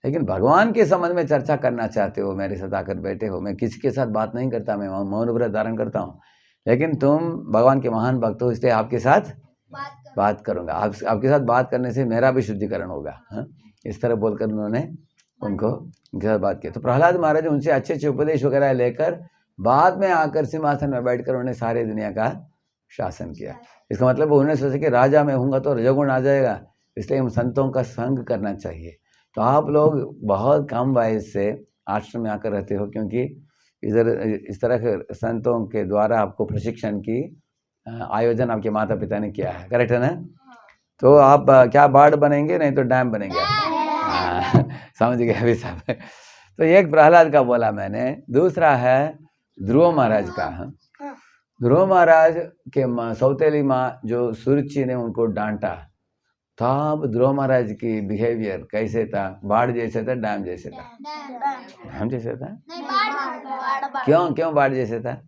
लेकिन भगवान के संबंध में चर्चा करना चाहते हो, मेरे साथ आकर बैठे हो। मैं किसी के साथ बात नहीं करता, मैं मौन व्रत धारण करता हूँ, लेकिन तुम भगवान के महान भक्त हो, इसलिए आपके साथ बात करूँगा। आपके साथ बात करने से मेरा भी शुद्धिकरण होगा। इस तरह बोलकर उन्होंने उनको उनके साथ बात की। तो प्रहलाद महाराज उनसे अच्छे अच्छे उपदेश वगैरह लेकर बाद में आकर सिंहासन में बैठकर उन्होंने सारे दुनिया का शासन किया। इसका मतलब उन्होंने सोचा कि राजा मैं हूँगा तो रजोगुण आ जाएगा, इसलिए हम संतों का संग करना चाहिए। तो आप लोग बहुत कम वयस से आश्रम में आकर रहते हो, क्योंकि इधर इस तरह के संतों के द्वारा आपको प्रशिक्षण की आयोजन आपके माता पिता ने किया है, करेक्ट है ना? तो आप क्या बाढ़ बनेंगे, नहीं तो डैम बनेंगे। समझ गए अभी सब? तो एक प्रहलाद का बोला मैंने, दूसरा है ध्रुव महाराज का। ध्रुव महाराज के सौतेली माँ जो सुरुचि ने उनको डांटा, तब ध्रुव महाराज की बिहेवियर कैसे था? बाढ़ जैसे था, डैम जैसे था? डैम जैसे था। क्यों बाढ़ जैसे था?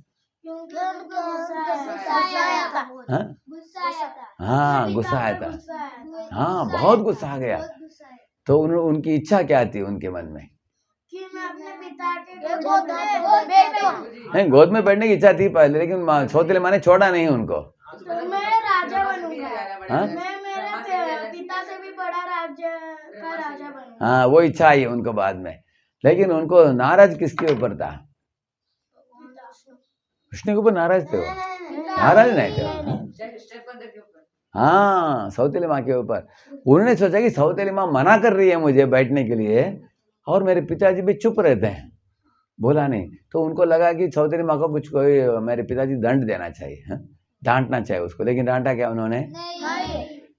हाँ, गुस्सा आया था। हाँ, बहुत गुस्सा आ गया। तो उनकी इच्छा क्या थी उनके मन में? कि मैं अपने पिता के गोद में बैठूं। नहीं, गोद में बैठने की इच्छा थी पहले, लेकिन सौतेली माँ ने छोड़ा नहीं उनको। तो मैं राजा बनूंगा। मैं का राजा बनूं। हाँ, वो इच्छा आई उनको बाद में, लेकिन उनको नाराज किसके ऊपर था? कृष्ण के ऊपर नाराज थे वो? नाराज नहीं थे वो, हाँ? स्टेप मदर के ऊपर। हाँ, सौतेली माँ के ऊपर। उन्होंने सोचा कि सौतेली माँ मना कर रही है मुझे बैठने के लिए और मेरे पिताजी भी चुप रहते हैं, बोला नहीं, तो उनको लगा कि सौतेली माँ को कुछ कोई मेरे पिताजी दंड देना चाहिए, हाँ? डांटना चाहिए उसको, लेकिन डांटा क्या उन्होंने?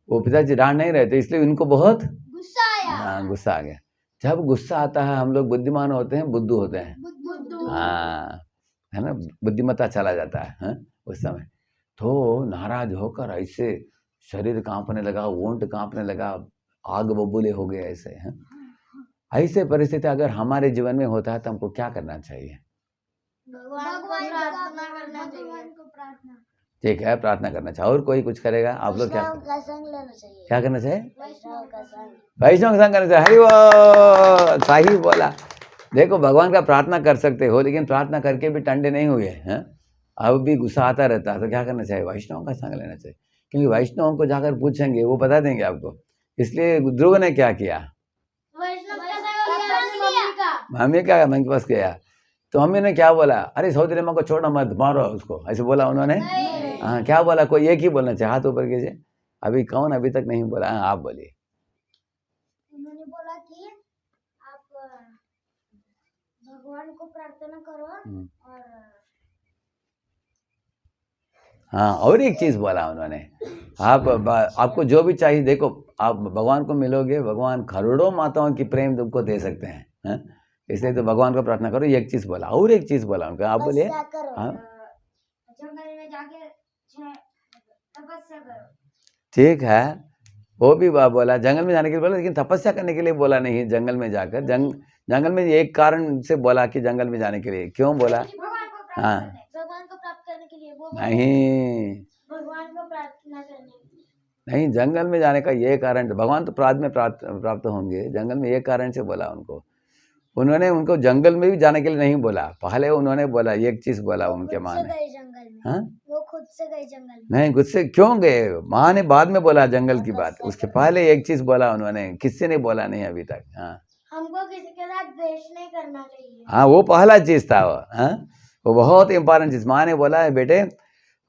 वो पिताजी डांट नहीं रहे थे, इसलिए उनको बहुत गुस्सा आया। हाँ गुस्सा आ गया। जब गुस्सा आता है हम लोग बुद्धिमान होते हैं, बुद्धू होते हैं, बुद्धू। हाँ, है ना, बुद्धिमत्ता चला जाता है, हाँ? उस समय तो नाराज होकर ऐसे शरीर कांपने लगा, ओंठ कांपने लगा, आग बबूले हो गए ऐसे, हैं? ऐसे परिस्थिति अगर हमारे जीवन में होता है तो हमको क्या करना चाहिए? भगवान को प्रार्थना करना चाहिए। ठीक है, प्रार्थना करना चाहिए। और कोई कुछ करेगा? आप लोग क्या का संग लेना चाहिए। क्या करना चाहिए? वैष्णव का संग। वैष्णव का संग करना चाहिए। हरि बोल, सही बोला। देखो, भगवान का प्रार्थना कर सकते हो, लेकिन प्रार्थना करके भी टंडे नहीं हुए, हैं? अब भी गुस्सा आता रहता है, तो क्या करना चाहिए? वैष्णव का संग लेना चाहिए, क्योंकि वैष्णव को जाकर पूछेंगे, वो बता देंगे आपको। इसलिए ध्रुव ने क्या किया? वैष्णव का संग लिया। मम्मी क्या मम्मी के पास गया, तो मम्मी ने क्या बोला? अरे सौतेली माँ को छोड़ो मत, मारो उसको, ऐसे बोला उन्होंने? हाँ, क्या बोला? कोई एक ही बोलना चाहिए, हाथ ऊपर कीजिए। अभी कौन अभी तक नहीं बोला? हाँ, आप बोलिए। उन्होंने बोला कि आप भगवान को प्रार्थना करो और हाँ, और एक चीज बोला उन्होंने, आपको जो भी चाहिए, देखो आप भगवान को मिलोगे, भगवान करोड़ों माताओं की प्रेम तुमको दे सकते हैं, हैं? इसलिए तो भगवान को प्रार्थना करो। एक चीज बोला, और एक चीज बोला उनका, आप बोलिए। हाँ, जंगल में जाके तपस्या करो। ठीक है, वो भी बोला जंगल में जाने के लिए बोला, लेकिन तपस्या करने के लिए बोला नहीं। जंगल में जाकर जंगल में एक कारण से बोला कि जंगल में जाने के लिए, क्यों बोला? हाँ, भगवान को प्राप्त करने के लिए वो नहीं भगवान को प्रार्थना करने के लिए। नहीं, जंगल में जाने का ये कारण, भगवान तो बाद में प्राप्त होंगे, जंगल में ये कारण से बोला उनको। उन्होंने उनको जंगल में भी जाने के लिए नहीं बोला, पहले उन्होंने बोला एक चीज बोला उनके माँ ने। जंगल में। हाँ, वो खुद से गए जंगल में। नहीं, गुस्से क्यों गए? माँ ने बाद में बोला जंगल की बात, उसके पहले एक चीज बोला उन्होंने, किससे नहीं बोला नहीं अभी तक। हाँ, हमको किसी के साथ द्वेष नहीं करना चाहिए। हाँ, वो पहला चीज था वो, हाँ, वो बहुत इंपॉर्टेंट चीज। माँ ने बोला है, बेटे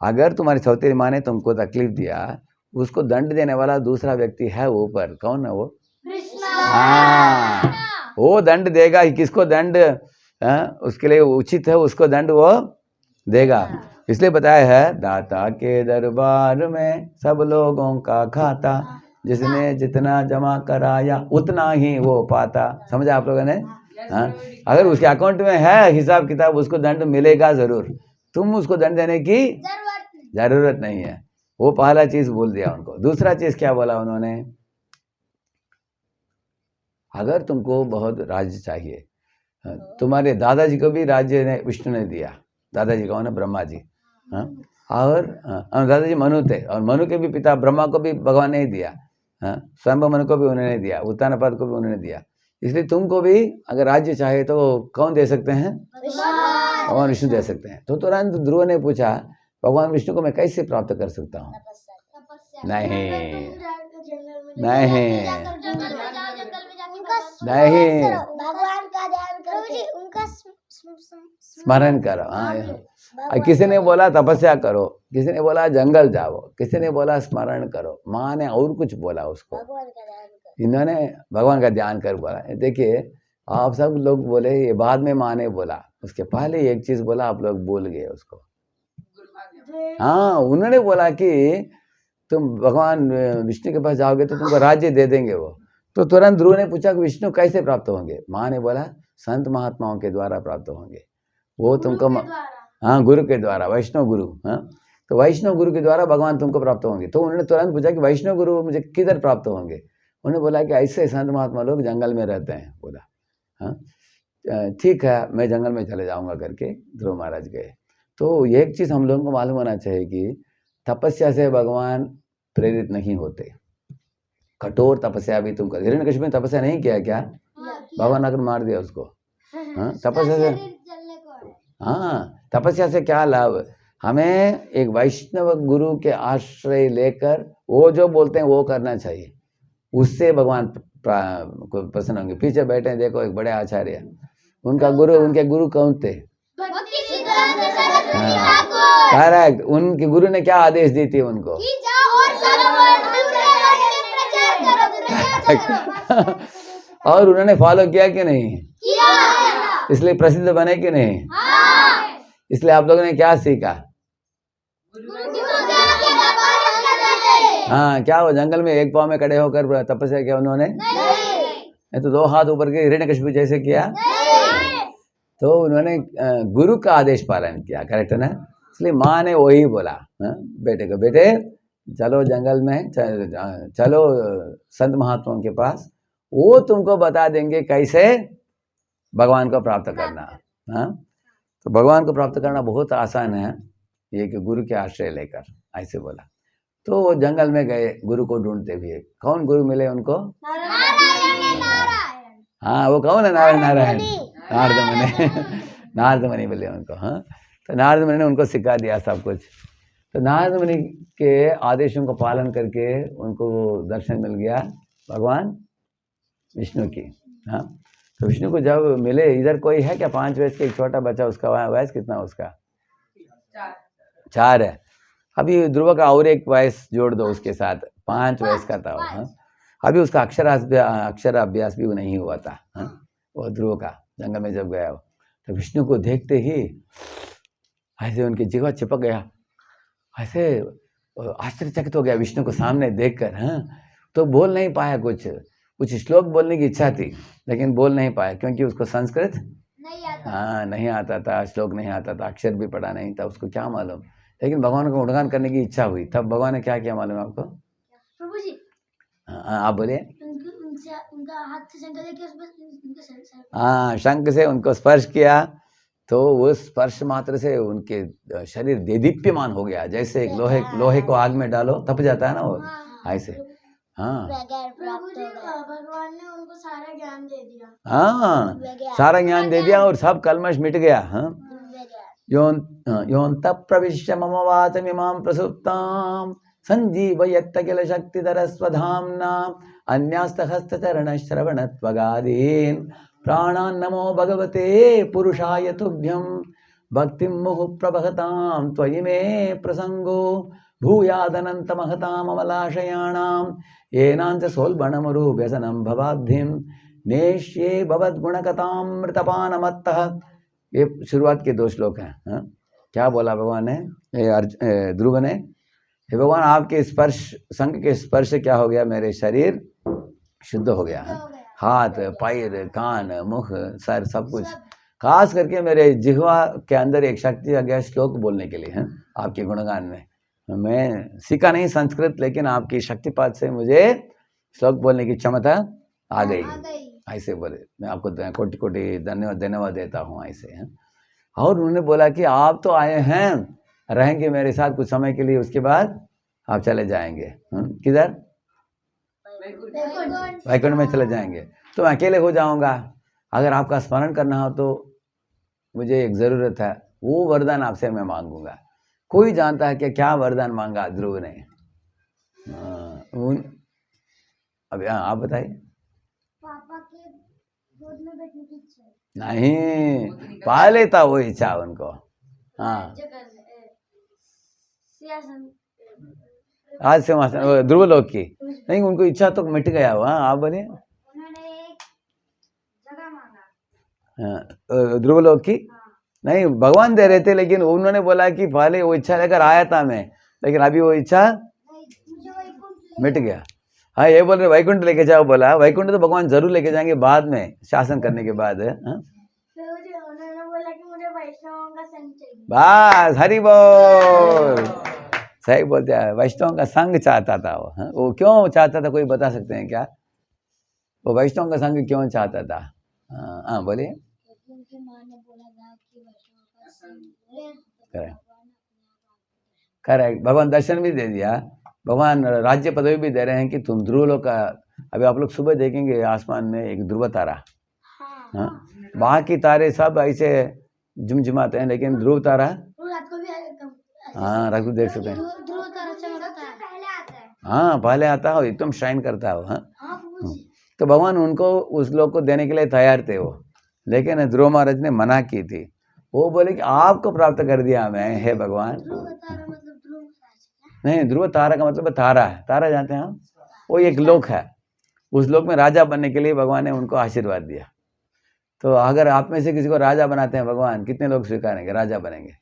अगर तुम्हारी सौतेली माँ ने तुमको तकलीफ दिया, उसको दंड देने वाला दूसरा व्यक्ति है ऊपर, कौन है वो? कृष्णा। हाँ, वो दंड देगा। किसको दंड उसके लिए उचित है, उसको दंड वो देगा। इसलिए बताया है, दाता के दरबार में सब लोगों का खाता, जिसने जितना जमा कराया उतना ही वो पाता। समझा आप लोगों ने? हाँ, अगर उसके अकाउंट में है हिसाब किताब, उसको दंड मिलेगा जरूर, तुम उसको दंड देने की जरूरत नहीं है। वो पहला चीज बोल दिया उनको। दूसरा चीज क्या बोला उन्होंने? अगर तुमको बहुत राज्य चाहिए, तुम्हारे दादाजी को भी राज्य ने विष्णु ने दिया। दादाजी कौन है? ब्रह्मा जी। हाँ, और दादाजी मनु थे, और मनु के भी पिता ब्रह्मा को भी भगवान ने ही दिया। हाँ, स्वयं मनु को भी उन्होंने दिया, उत्तानपाद को भी उन्होंने दिया। इसलिए तुमको भी अगर राज्य चाहिए तो कौन दे सकते हैं? भगवान विष्णु दे सकते हैं। तो तुरंत ध्रुव ने पूछा, भगवान विष्णु को मैं कैसे प्राप्त कर सकता हूँ? नहीं नहीं नहीं, भगवान का ध्यान करके उनका स्मरण करो। हाँ, किसी ने बोला तपस्या करो, किसी ने बोला जंगल जाओ, किसी ने बोला स्मरण करो, माँ ने और कुछ बोला उसको। भगवान का ध्यान कर। इन्होंने भगवान का ध्यान कर बोला। देखिए, आप सब लोग बोले, ये बाद में माँ ने बोला, उसके पहले एक चीज बोला, आप लोग भूल गए उसको। हाँ, उन्होंने बोला कि तुम भगवान विष्णु के पास जाओगे तो तुमको राज्य दे देंगे वो। तो तुरंत ध्रुव ने पूछा कि विष्णु कैसे प्राप्त होंगे? माँ ने बोला संत महात्माओं के द्वारा प्राप्त होंगे वो तुमको। हाँ, गुरु के द्वारा, वैष्णव गुरु। हाँ, तो वैष्णव गुरु के द्वारा भगवान तुमको प्राप्त होंगे। तो उन्होंने तुरंत पूछा कि वैष्णव गुरु मुझे किधर प्राप्त होंगे? उन्होंने बोला कि ऐसे संत महात्मा लोग जंगल में रहते हैं। बोला हाँ, ठीक है, मैं जंगल में चले जाऊंगा करके ध्रुव महाराज गए। तो एक चीज हम लोगों को मालूम होना चाहिए कि तपस्या से भगवान प्रेरित नहीं होते। कठोर तपस्या भी तुम कर, हिरण्यकशिपु ने तपस्या नहीं किया क्या? भगवान आकर मार दिया उसको। हाँ, तपस्या से, हाँ, तपस्या से क्या लाभ? हमें एक वैष्णव गुरु के आश्रय लेकर वो जो बोलते हैं वो करना चाहिए। उससे भगवान को प्रसन्न होंगे। पीछे बैठे हैं, देखो एक बड़े आचार्य, उनके गुरु कौन थे? करेक्ट। उनके गुरु ने क्या आदेश दी थी उनको? और उन्होंने फॉलो किया कि नहीं? इसलिए प्रसिद्ध बने कि नहीं? इसलिए आप लोगों ने क्या सीखा? हाँ, क्या वो जंगल में एक पाँव में खड़े होकर तपस्या किया उन्होंने? नहीं तो 2 हाथ ऊपर के हिरण्यकशिपु जैसे किया? तो उन्होंने गुरु का आदेश पालन किया। करेक्ट है ना? इसलिए माँ ने वही बोला बेटे को, बेटे चलो जंगल में, चलो संत महात्माओं के पास, वो तुमको बता देंगे कैसे भगवान को प्राप्त करना। हाँ, तो भगवान को प्राप्त करना बहुत आसान है, ये कि गुरु के आश्रय लेकर, ऐसे बोला। तो वो जंगल में गए गुरु को ढूंढते हुए। कौन गुरु मिले उनको? हाँ, वो कौन है? नारायण नारद मुनि। नारद मुनि मिले उनको। हाँ, तो नारद मुनि ने उनको सिखा दिया सब कुछ। तो नारद मुनि के आदेशों को पालन करके उनको दर्शन मिल गया भगवान विष्णु की। हाँ, तो विष्णु को जब मिले, इधर कोई है क्या 5 वर्ष का एक छोटा बच्चा, उसका वयस कितना? उसका 4 है। अभी ध्रुव का और एक वयस जोड़ दो उसके साथ, 5 वर्ष का था। हाँ, अभी उसका अक्षर अभ्यास भी नहीं हुआ था। हाँ, वो ध्रुव का जंगल में जब गया, तो विष्णु को देखते ही ऐसे उनकी जिह्वा चिपक गया, ऐसे आश्चर्यचकित हो गया विष्णु को सामने देखकर। हाँ, तो बोल नहीं पाया, कुछ श्लोक बोलने की इच्छा थी लेकिन बोल नहीं पाया, क्योंकि उसको संस्कृत नहीं आता था, श्लोक नहीं आता था, अक्षर भी पढ़ा नहीं था, उसको क्या मालूम। लेकिन भगवान को गुणगान करने की इच्छा हुई। तब भगवान ने क्या किया मालूम आपको? प्रभु जी, आप बोलिए। उनका हाथ से शंख लेके उनके सर, हाँ, शंख से उनको स्पर्श किया, तो वो स्पर्श मात्र से उनके शरीर देदीप्यमान हो गया, जैसे एक लोहे को आग में डालो तप जाता है ना, वो ऐसे। हाँ, प्रभु जी, भगवान ने उनको सारा ज्ञान दे दिया। हाँ, सारा ज्ञान दे दिया और सब कलमश मिट गया। हाँ, योऽन्तः प्रविश्य मम वाचमिमां प्रसुप्तां संजीवयत्त किल शक्तिधर स्वधाम्ना अन्यास्तहस्तचरणश्रवणत्वगादीन् प्राणान् नमो भगवते पुरुषाय तुभ्यं भक्तिं मुहुः प्रवहतां त्वयि मे प्रसंगो भूयादनन्तमहताम् अमलाशयाणां येनाञ्च सोल्बणमरूप्यसनं भवाब्धिं नेष्ये भवद्गुणकथामृतपानमत्तः। ये शुरुआत के 2 श्लोक हैं। हाँ? क्या बोला भगवान ने? ध्रुव ने, हे भगवान आपके स्पर्श, शंख के स्पर्श से क्या हो गया? मेरे शरीर शुद्ध हो गया है। हाथ, पैर, कान, मुख, सर, सब कुछ। खास करके मेरे जिह्वा के अंदर एक शक्ति आ गया श्लोक बोलने के लिए। हैं आपके गुणगान में। मैं सीखा नहीं संस्कृत, लेकिन आपकी शक्तिपात से मुझे श्लोक बोलने की क्षमता आ गई। ऐसे बोले। मैं आपको कोटि कोटि धन्यवाद देता हूँ ऐसे। हैं और उन्होंने बोला कि आप तो आए हैं, रहेंगे मेरे साथ कुछ समय के लिए, उसके बाद आप चले जाएंगे। किधर? वैकुंठ में चले जाएंगे। तो मैं अकेले हो जाऊंगा। अगर आपका स्मरण करना हो तो मुझे एक ज़रूरत है, वो वरदान आपसे मैं मांगूंगा। कोई जानता है कि क्या वरदान मांगा ध्रुव ने? अब आप बताइए। पापा के गोद में बैठने की इच्छा नहीं, पहले था वो इच्छा उनको। हाँ, आज से ध्रुवलोक की नहीं, उनको इच्छा तो मिट गया हुआ। आप बोलिए। उन्होंने एक जगह मांगा। ध्रुवलोक की नहीं, भगवान दे रहे थे, लेकिन उन्होंने बोला कि पहले वो इच्छा लेकर आया था मैं, लेकिन अभी वो इच्छा मिट गया। हाँ, ये बोल रहे वैकुंठ लेके जाओ बोला। वैकुंठ तो भगवान जरूर लेके जाएंगे बाद में, शासन करने के बाद। उन्होंने बोला कि मुझे वैष्णवों का संग चाहिए। बस, हरि बोल। सही बोलते हैं, वैष्णव का संग चाहता था वो। वो क्यों चाहता था, कोई बता सकते हैं क्या? वो वैष्णव का संग क्यों चाहता था? हाँ बोलिए। उनकी माँ ने बोला था कि वैष्णव का संग करेक्ट। भगवान दर्शन भी दे दिया, भगवान राज्य पदवी भी दे रहे हैं कि तुम ध्रुवलोक का। अभी आप लोग सुबह देखेंगे आसमान में एक ध्रुव तारा। हाँ, बाकी तारे सब ऐसे झुमझुमाते हैं, लेकिन ध्रुव तारा रात को भी हाँ रात को देख सकते हैं। ध्रुव तारा चमकता है, पहले आता है। हाँ, पहले आता है, एकदम शाइन करता है। हाँ, तो भगवान उनको उस लोग को देने के लिए तैयार थे वो, लेकिन ध्रुव महाराज ने मना की थी। वो बोले कि आपको प्राप्त कर दिया मैं, हे भगवान। नहीं, ध्रुव तारा का मतलब तारा है, तारा जानते हैं हम, वो एक लोक है, उस लोक में राजा बनने के लिए भगवान ने उनको आशीर्वाद दिया। तो अगर आप में से किसी को राजा बनाते हैं भगवान, कितने लोग स्वीकारेंगे, राजा बनेंगे?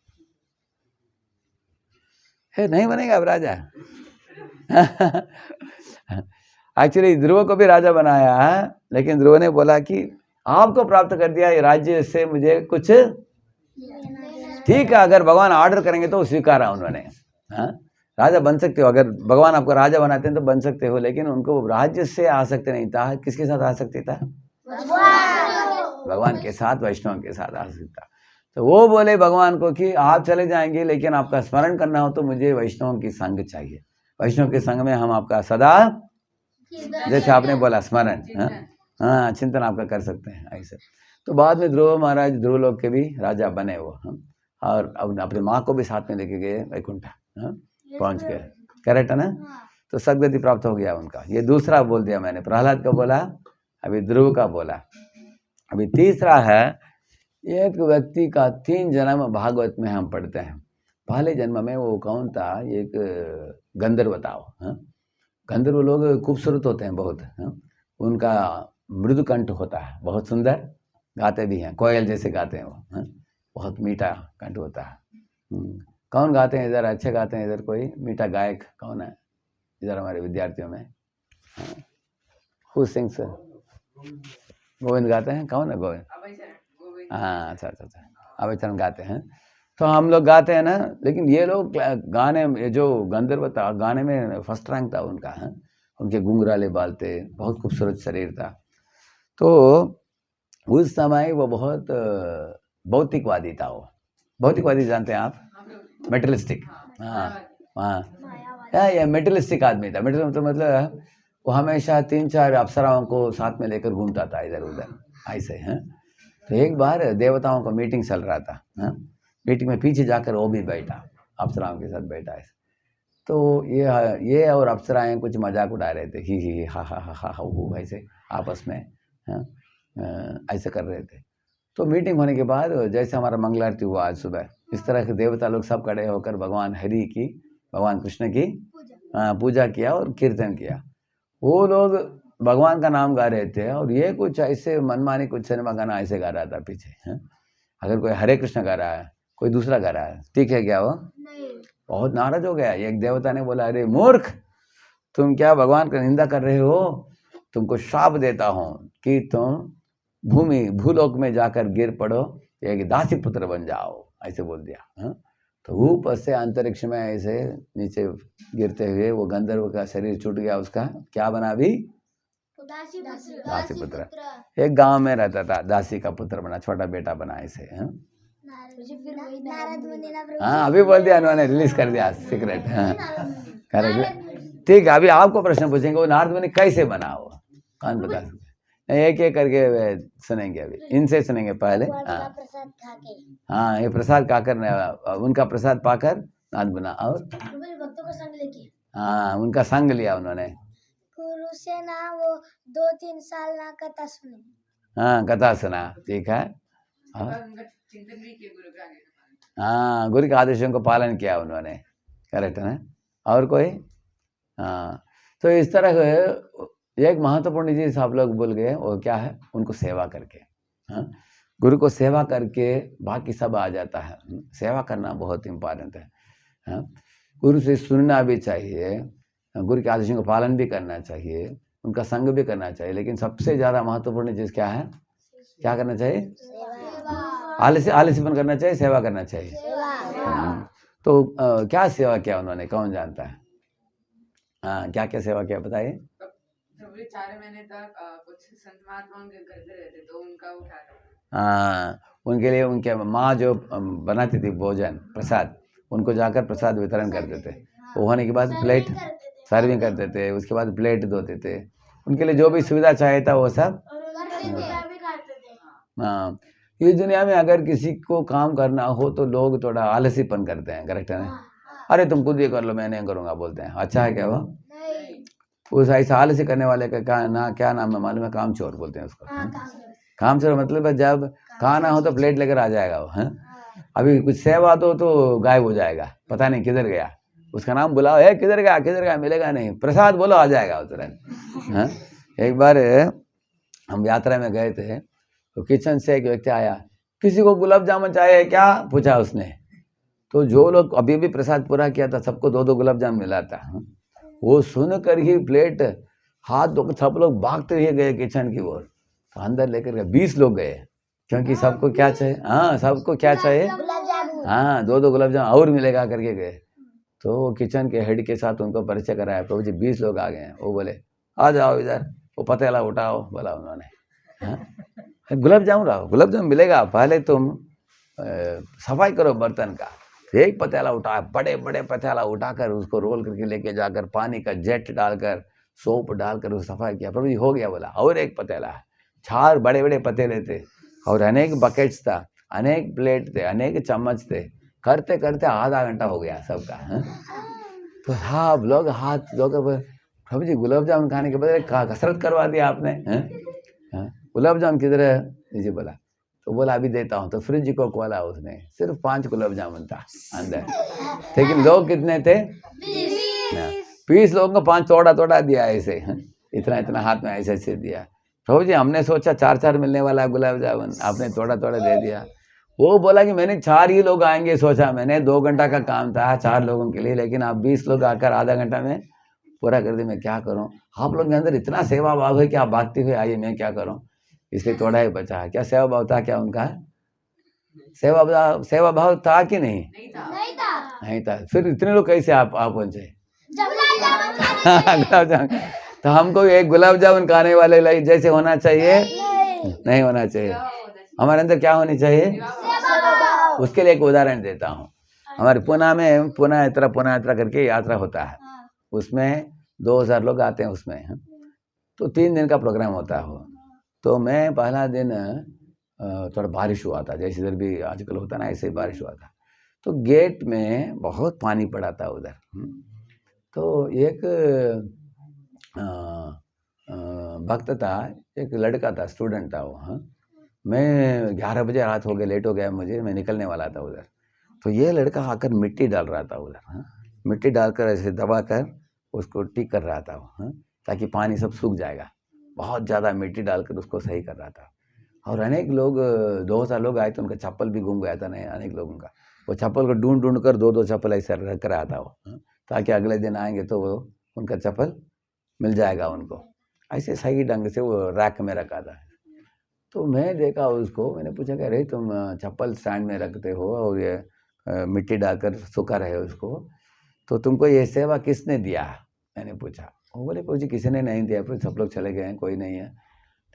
है नहीं बनेगा अब राजा। एक्चुअली ध्रुव को भी राजा बनाया है, लेकिन ध्रुव ने बोला कि आपको प्राप्त कर दिया, ये राज्य से मुझे कुछ ठीक है, अगर भगवान ऑर्डर करेंगे तो स्वीकारा उन्होंने। हाँ, राजा बन सकते हो, अगर भगवान आपको राजा बनाते हैं तो बन सकते हो, लेकिन उनको राज्य से आसक्ति नहीं था। किसके साथ आसक्ति था? भगवान के साथ, वैष्णव के साथ आसक्ति था। तो वो बोले भगवान को कि आप चले जाएंगे, लेकिन आपका स्मरण करना हो तो मुझे वैष्णव की संग चाहिए। वैष्णव के संग में हम आपका सदा, जैसे आपने बोला, स्मरण, हाँ, चिंतन आपका कर सकते हैं ऐसे। तो बाद में ध्रुव महाराज ध्रुव लोक के भी राजा बने वो, और अब अपनी माँ को भी साथ में लेके गए वैकुंठ, पहुंच गए। करेक्ट है ना? तो सद्गति प्राप्त हो गया उनका। ये दूसरा बोल दिया मैंने, प्रहलाद का बोला, अभी ध्रुव का बोला। अभी तीसरा है, एक व्यक्ति का 3 जन्म भागवत में हम पढ़ते हैं। पहले जन्म में वो कौन था? एक गंधर्व था। गंधर्व लोग खूबसूरत होते हैं बहुत, उनका मृदु कंठ होता है, बहुत सुंदर गाते भी हैं, कोयल जैसे गाते हैं वो, बहुत मीठा कंठ होता है। कौन गाते हैं इधर, अच्छे गाते हैं इधर? कोई मीठा गायक कौन है इधर हमारे विद्यार्थियों में? Who sings? गोविंद गाते हैं, कौन है गोविंद? हाँ, अच्छा, अभय चरण गाते हैं। तो हम लोग गाते हैं ना, लेकिन ये लोग गाने में, जो गंधर्व था गाने में फर्स्ट रैंक था उनका, उनके घुंघराले बाल थे, बहुत खूबसूरत शरीर था। तो उस समय वो बहुत भौतिकवादी था। वो भौतिकवादी जानते हैं आप? मेटलिस्टिक, हाँ, ये मेटलिस्टिक आदमी था। मेटल मतलब वो हमेशा 3-4 अप्सराओं को साथ में लेकर घूमता था इधर उधर ऐसे हैं। तो एक बार देवताओं का मीटिंग चल रहा था, मीटिंग में पीछे जाकर वो भी बैठा, अप्सराओं के साथ बैठा है। तो ये और अप्सराएं कुछ मजाक उड़ा रहे थे, ही हा हा हा हा हा ऐसे आपस में ऐसे कर रहे थे। तो मीटिंग होने के बाद जैसे हमारा मंगल आरती हुआ आज सुबह, इस तरह के देवता लोग सब खड़े होकर भगवान हरि की, भगवान कृष्ण की पूजा किया और कीर्तन किया। वो लोग भगवान का नाम गा रहे थे, और ये कुछ ऐसे मनमानी कुछ सिनेमा गाना ऐसे गा रहा था पीछे। अगर कोई हरे कृष्ण गा रहा है, कोई दूसरा गा रहा है, ठीक है क्या? वो बहुत नाराज हो गया। एक देवता ने बोला, अरे मूर्ख, तुम क्या भगवान का निंदा कर रहे हो? तुमको शाप देता हूँ कि तुम भूलोक में जाकर गिर पड़ो, एक दासी पुत्र बन जाओ, ऐसे बोल दिया। तो ऊपर से अंतरिक्ष में ऐसे नीचे गिरते हुए वो गंधर्व का शरीर छूट गया, उसका क्या बना? अभी दासी पुत्र। एक गांव में रहता था, दासी का पुत्र बना, छोटा बेटा बना ऐसे। हाँ, अभी बोल दिया उन्होंने, रिलीज कर दिया सीक्रेट। करेक्ट, ठीक है। अभी आपको प्रश्न पूछेंगे, वो नारद मुनि कैसे बना? वो कौन बता सकते? एक एक करके सुनेंगे, अभी इनसे सुनेंगे पहले। हाँ, ये प्रसाद खाकर, उनका प्रसाद पाकर नारद बना, और भक्तों का संग लेके, हाँ, उनका संग लिया उन्होंने। गुरु से ना वो 2-3 साल ना कथा सुने। हाँ, कथा सुना, ठीक है। हाँ, गुरु के आदेशों को पालन किया उन्होंने, करेक्ट है ना? और कोई? हाँ, तो इस तरह एक महत्वपूर्ण चीज आप लोग बोल गए, वो क्या है? उनको सेवा करके, गुरु को सेवा करके बाकी सब आ जाता है। सेवा करना बहुत इम्पोर्टेंट है। गुरु से सुनना भी चाहिए, गुरु के आदेशों का पालन भी करना चाहिए, उनका संग भी करना चाहिए, लेकिन सबसे ज़्यादा महत्वपूर्ण चीज़ क्या है? क्या करना चाहिए? आलसीपन करना चाहिए, सेवा करना चाहिए। तो क्या सेवा किया उन्होंने, कौन जानता है? हाँ, क्या क्या सेवा किया बताइए। 4 महीने तक कुछ संत महात्मा उनके घर पे रहते, तो उनका उठाया। हाँ, उनके लिए उनके माँ जो बनाती थी भोजन प्रसाद, उनको जाकर प्रसाद वितरण करते थे। वो होने के बाद प्लेट सर्विंग करते थे, उसके बाद प्लेट धोते थे, उनके लिए जो भी सुविधा चाहिए था वो सब। हाँ, इस दुनिया में अगर किसी को काम करना हो तो लोग थोड़ा आलसीपन करते हैं, करेक्ट है ना? अरे तुम खुद ये कर लो, मैं नहीं करूँगा बोलते हैं। अच्छा है क्या वो? उस ऐसा आलसी करने वाले का क्या नाम है मालूम है? कामचोर बोलते हैं उसको। हाँ, काम करो। कामचोर मतलब जब खाना हो तो प्लेट लेकर आ जाएगा वो। हैं अभी कुछ सेवा तो गायब हो जाएगा, पता नहीं किधर गया। उसका नाम बुलाओ, है किधर गया, मिलेगा नहीं। प्रसाद बोलो, आ जाएगा वो तुरंत। हाँ, एक बार हम यात्रा में गए थे, तो किचन से एक व्यक्ति आया, किसी को गुलाब जामुन चाहिए क्या पूछा उसने। तो जो लोग अभी भी प्रसाद पूरा किया था सबको 2-2 गुलाब जामुन मिला था। वो सुन कर ही प्लेट हाथ धोकर सब लोग भागते हुए गए किचन की ओर। तो अंदर लेकर गए, 20 लोग गए, क्योंकि सबको क्या चाहिए? हाँ, सबको क्या चाहिए? हाँ, 2-2 गुलाब जामुन और मिलेगा करके गए। तो वो किचन के हेड के साथ उनको परिचय कराया, प्रभु जी 20 लोग आ गए हैं। वो बोले आ जाओ इधर, वो पतेला उठाओ, बोला उन्होंने। हाँ, गुलाब जामुन मिलेगा, पहले तुम सफाई करो बर्तन का। एक पतेला उठाया, बड़े बड़े पतेला उठाकर उसको रोल करके लेके जाकर पानी का जेट डालकर सोप डालकर उस सफाई किया। प्रभु जी हो गया, बोला और एक पतेला। 4 बड़े बड़े पतेले थे और अनेक बकेट्स था, अनेक प्लेट थे, अनेक चम्मच थे। करते करते आधा घंटा हो गया सबका। तो सब लोग हाथ धोकर, प्रभु जी गुलाब जामुन खाने के बदले कसरत करवा दिया आपने। गुलाब जामुन किधर है जी? बोला तो बोला अभी देता हूँ। तो फ्रिज को खोला, उसने सिर्फ 5 गुलाब जामुन था अंदर, लेकिन लोग कितने थे? 20 लोगों को 5 तोड़ा दिया ऐसे, इतना हाथ में ऐसे दिया। प्रभु जी हमने सोचा 4 मिलने वाला गुलाब जामुन, आपने थोड़ा दे दिया। वो बोला कि मैंने 4 ही लोग आएंगे सोचा, मैंने 2 घंटा का काम था 4 लोगों के लिए, लेकिन आप 20 लोग आकर आधा घंटा में पूरा कर दिए, मैं क्या करूं? आप लोगों के अंदर इतना सेवा भाव है कि आप भागते हुए आइए, मैं क्या करूं? इसलिए थोड़ा ही बचा है। क्या सेवा भाव था क्या उनका? सेवा भाव था कि नहीं? नहीं था। फिर इतने लोग कैसे आप पहुंचे? गुलाब जामुन। तो हमको एक गुलाब जामुन खाने वाले जैसे होना चाहिए? नहीं होना चाहिए। हमारे अंदर क्या होनी चाहिए? उसके लिए एक उदाहरण देता हूँ। हमारे पुणे यात्रा करके यात्रा होता है, उसमें 2000 लोग आते हैं उसमें। तो 3 दिन का प्रोग्राम होता है। तो मैं पहला दिन थोड़ा बारिश हुआ था, जैसे इधर भी आजकल होता ना, ऐसे ही बारिश हुआ था। तो गेट में बहुत पानी पड़ा था उधर। तो एक भक्त था, एक लड़का था, स्टूडेंट था वो। मैं 11 बजे रात हो गया, लेट हो गया मुझे, मैं निकलने वाला था उधर। तो ये लड़का आकर मिट्टी डाल रहा था उधर। मिट्टी डालकर ऐसे दबा कर उसको ठीक कर रहा था वो, ताकि पानी सब सूख जाएगा। बहुत ज़्यादा मिट्टी डालकर उसको सही कर रहा था। और अनेक लोग 2000 लोग आए, तो उनका चप्पल भी गुम गया था। नहीं, अनेक लोगों का वो चप्पल को ढूंढ कर 2-2 चप्पल ऐसे रख रहा था वो, ताकि अगले दिन आएंगे तो वो उनका चप्पल मिल जाएगा उनको। ऐसे सही ढंग से वो रैक में रखा था। तो मैं देखा उसको, मैंने पूछा कि अरे तुम चप्पल स्टैंड में रखते हो और ये मिट्टी डालकर सुखा रहे हो उसको, तो तुमको ये सेवा किसने दिया? मैंने पूछा। वो बोले प्रभु जी किसी ने नहीं दिया, फिर सब लोग चले गए हैं, कोई नहीं है।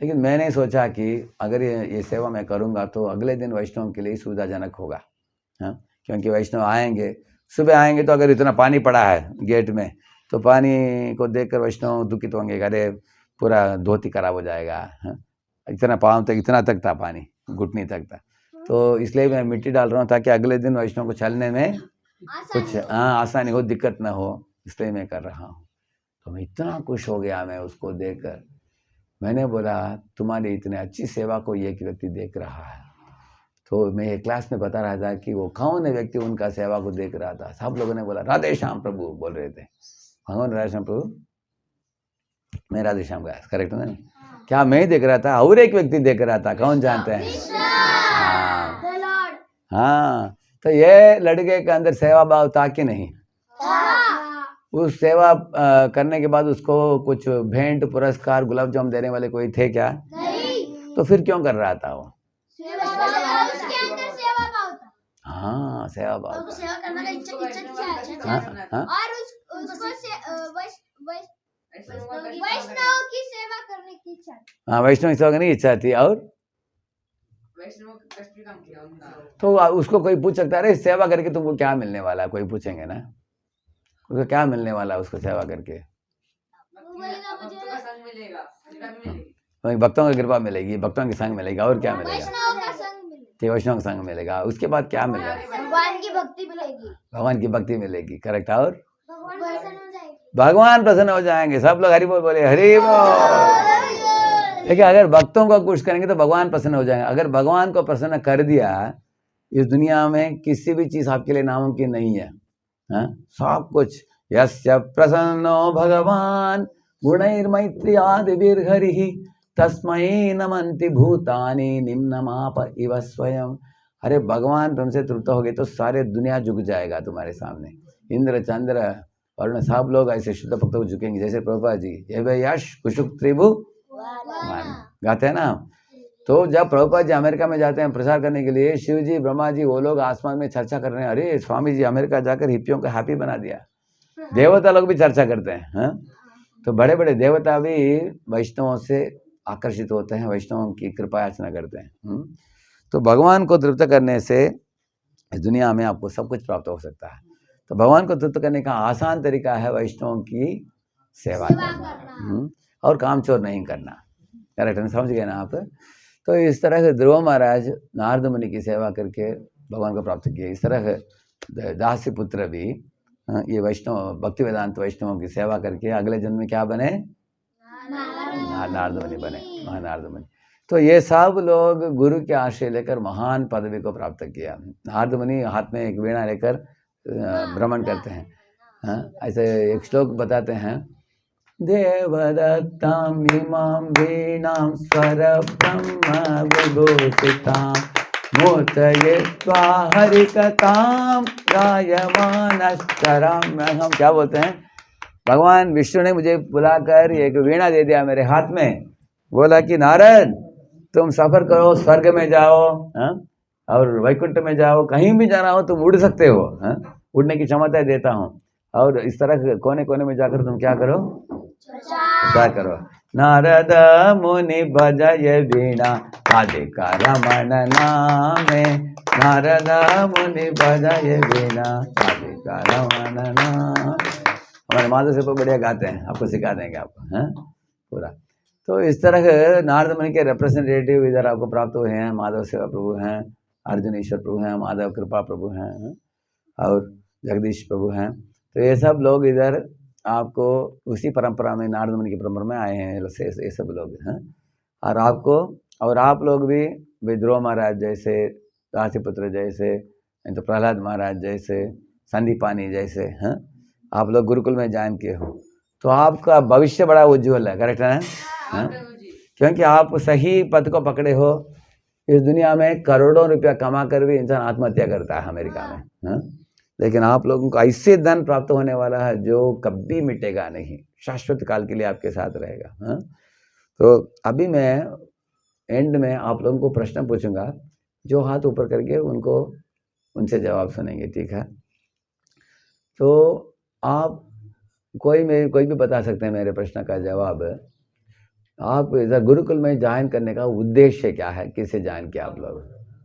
लेकिन मैंने सोचा कि अगर ये सेवा मैं करूँगा तो अगले दिन वैष्णव के लिए सुविधाजनक होगा। हाँ, क्योंकि वैष्णव आएंगे, सुबह आएंगे, तो अगर इतना पानी पड़ा है गेट में, तो पानी को देखकर वैष्णव दुखित होंगे, अरे पूरा धोती खराब हो जाएगा। इतना पाँव तक, इतना तक था पानी, घुटनी तक था। तो इसलिए मैं मिट्टी डाल रहा हूँ ताकि अगले दिन वैष्णव को चलने में कुछ आसानी हो, दिक्कत ना हो, इसलिए मैं कर रहा हूँ। तो मैं इतना खुश हो गया मैं उसको देखकर। मैंने बोला तुम्हारी इतनी अच्छी सेवा को एक व्यक्ति देख रहा है। तो मैं एक क्लास में बता रहा था कि वो कौन है व्यक्ति उनका सेवा को देख रहा था। सब लोगों ने बोला राधे श्याम प्रभु बोल रहे थे। भगवान राधे श्याम प्रभु, मैं राधे श्याम का करेक्ट है ना? क्या मैं ही देख रहा था? और एक व्यक्ति देख रहा था, कौन जानते हैं? हाँ, तो ये लड़के के अंदर सेवा भाव था कि नहीं? उस सेवा करने के बाद उसको कुछ भेंट, पुरस्कार, गुलाब जामुन देने वाले कोई थे क्या? नहीं। तो फिर क्यों कर रहा था वो? हाँ, सेवा भाव था। सेवा करने का इच्छा हाँ? और उसको वैष्णव की सेवा करने की इच्छा। हाँ, वैष्णव सेवा करने की इच्छा थी। और तो उसको कोई पूछ सकता है, अरे सेवा करके तुमको क्या मिलने वाला है? कोई पूछेंगे ना, उसको क्या मिलने वाला है उसको सेवा करके? भक्तों की कृपा मिलेगी, भक्तों की संग मिलेगा, और क्या मिलेगा? वैष्णव का संग मिलेगा। उसके बाद क्या मिलेगा? भगवान की भक्ति मिलेगी। भगवान की भक्ति मिलेगी, करेक्ट। और भगवान प्रसन्न हो जाएंगे। भगवान प्रसन्न हो जाएंगे। सब लोग हरि बोल बोले, हरि बोल। देखिए, अगर भक्तों को खुश करेंगे तो भगवान प्रसन्न हो जाएंगे। अगर भगवान को प्रसन्न कर दिया, इस दुनिया में किसी भी चीज आपके लिए नामुमकिन नहीं है। हाँ? सब कुछ। यस्य प्रसन्नो भगवान गुणैर्मैत्र्यादिभिर्हरिः तस्मै नमन्ति भूतानि निम्नमाप इव स्वयं। अरे भगवान तुमसे तृप्त हो गए तो सारे दुनिया झुक जाएगा तुम्हारे सामने। इंद्र चंद्र वरुण सब लोग ऐसे शुद्ध भक्त को झुकेंगे। जैसे प्रभुपाद जी ये यश कुशुक त्रिभुवन गाते हैं ना। तो जब प्रभुपाद जी अमेरिका में जाते हैं प्रचार करने के लिए, शिव जी ब्रह्मा जी वो लोग आसमान में चर्चा कर रहे हैं, अरे स्वामी जी अमेरिका जाकर हिप्पियों को हैप्पी बना दिया। देवता लोग भी चर्चा करते हैं। हाँ? तो बड़े बड़े देवता भी वैष्णवों से आकर्षित होते हैं, वैष्णवों की कृपा याचना करते हैं। तो भगवान को तृप्त करने से इस दुनिया में आपको सब कुछ प्राप्त हो सकता है। तो भगवान को तृप्त करने का आसान तरीका है वैष्णवों की सेवा करना और कामचोर नहीं करना। करेक्ट है, समझ गए ना आप। तो इस तरह से ध्रुव महाराज नारद मुनि की सेवा करके भगवान को प्राप्त किए। इस तरह दासी पुत्र भी ये वैष्णव भक्ति वेदांत वैष्णवों की सेवा करके अगले जन्म में क्या बने? नारद मुनि बने, महानारद मुनि। तो ये सब लोग गुरु के आश्रय लेकर महान पदवी को प्राप्त किया। नारद मुनि हाथ में एक वीणा लेकर भ्रमण करते हैं। ऐसे एक श्लोक बताते हैं, देवदत्तां इमां वीणां स्वरब्रह्म विभूषितां मूर्तयित्वा हरिकथां गायमानश्चरां। हम क्या बोलते हैं, भगवान विष्णु ने मुझे बुलाकर एक वीणा दे दिया मेरे हाथ में, बोला कि नारद तुम सफर करो, स्वर्ग में जाओ और वैकुंठ में जाओ, कहीं भी जाना हो तुम उड़ सकते हो। उड़ने की क्षमता देता हूँ। और इस तरह कोने कोने में जाकर तुम क्या करो, क्या करो। नारद मुनि बजाय वीणा राधिका रमण नामे, नारद मुनि बजाय वीणा राधिका रमण नाम। हमारे माधव से बढ़िया गाते हैं, आपको सिखा देंगे आपको पूरा। तो इस तरह नारद मुनि के रिप्रेजेंटेटिव इधर आपको प्राप्त हुए हैं। माधव सेवा प्रभु हैं, अर्जुन ईश्वर प्रभु हैं, माधव कृपा प्रभु हैं और जगदीश प्रभु हैं। तो ये सब लोग इधर आपको उसी परंपरा में, नारद मुनि की परंपरा में आए हैं ये सब लोग हैं। और आपको और आप लोग भी ध्रुव महाराज जैसे, दासीपुत्र जैसे, तो प्रहलाद महाराज जैसे, संदीपानी जैसे हैं, आप लोग गुरुकुल में ज्वाइन किए हो तो आपका भविष्य बड़ा उज्ज्वल है। करेक्ट है? क्योंकि आप सही पद को पकड़े हो। इस दुनिया में करोड़ों रुपया कमा कर भी इंसान आत्महत्या करता है अमेरिका में। लेकिन आप लोगों को ऐसे धन प्राप्त होने वाला है जो कभी मिटेगा नहीं, शाश्वत काल के लिए आपके साथ रहेगा। तो अभी मैं एंड में आप लोगों को प्रश्न पूछूंगा, जो हाथ ऊपर करके उनसे जवाब सुनेंगे, ठीक है? तो आप कोई भी बता सकते हैं मेरे प्रश्न का जवाब। आप इधर गुरुकुल में ज्वाइन करने का उद्देश्य क्या है, किसे ज्वाइन किया आप लोग?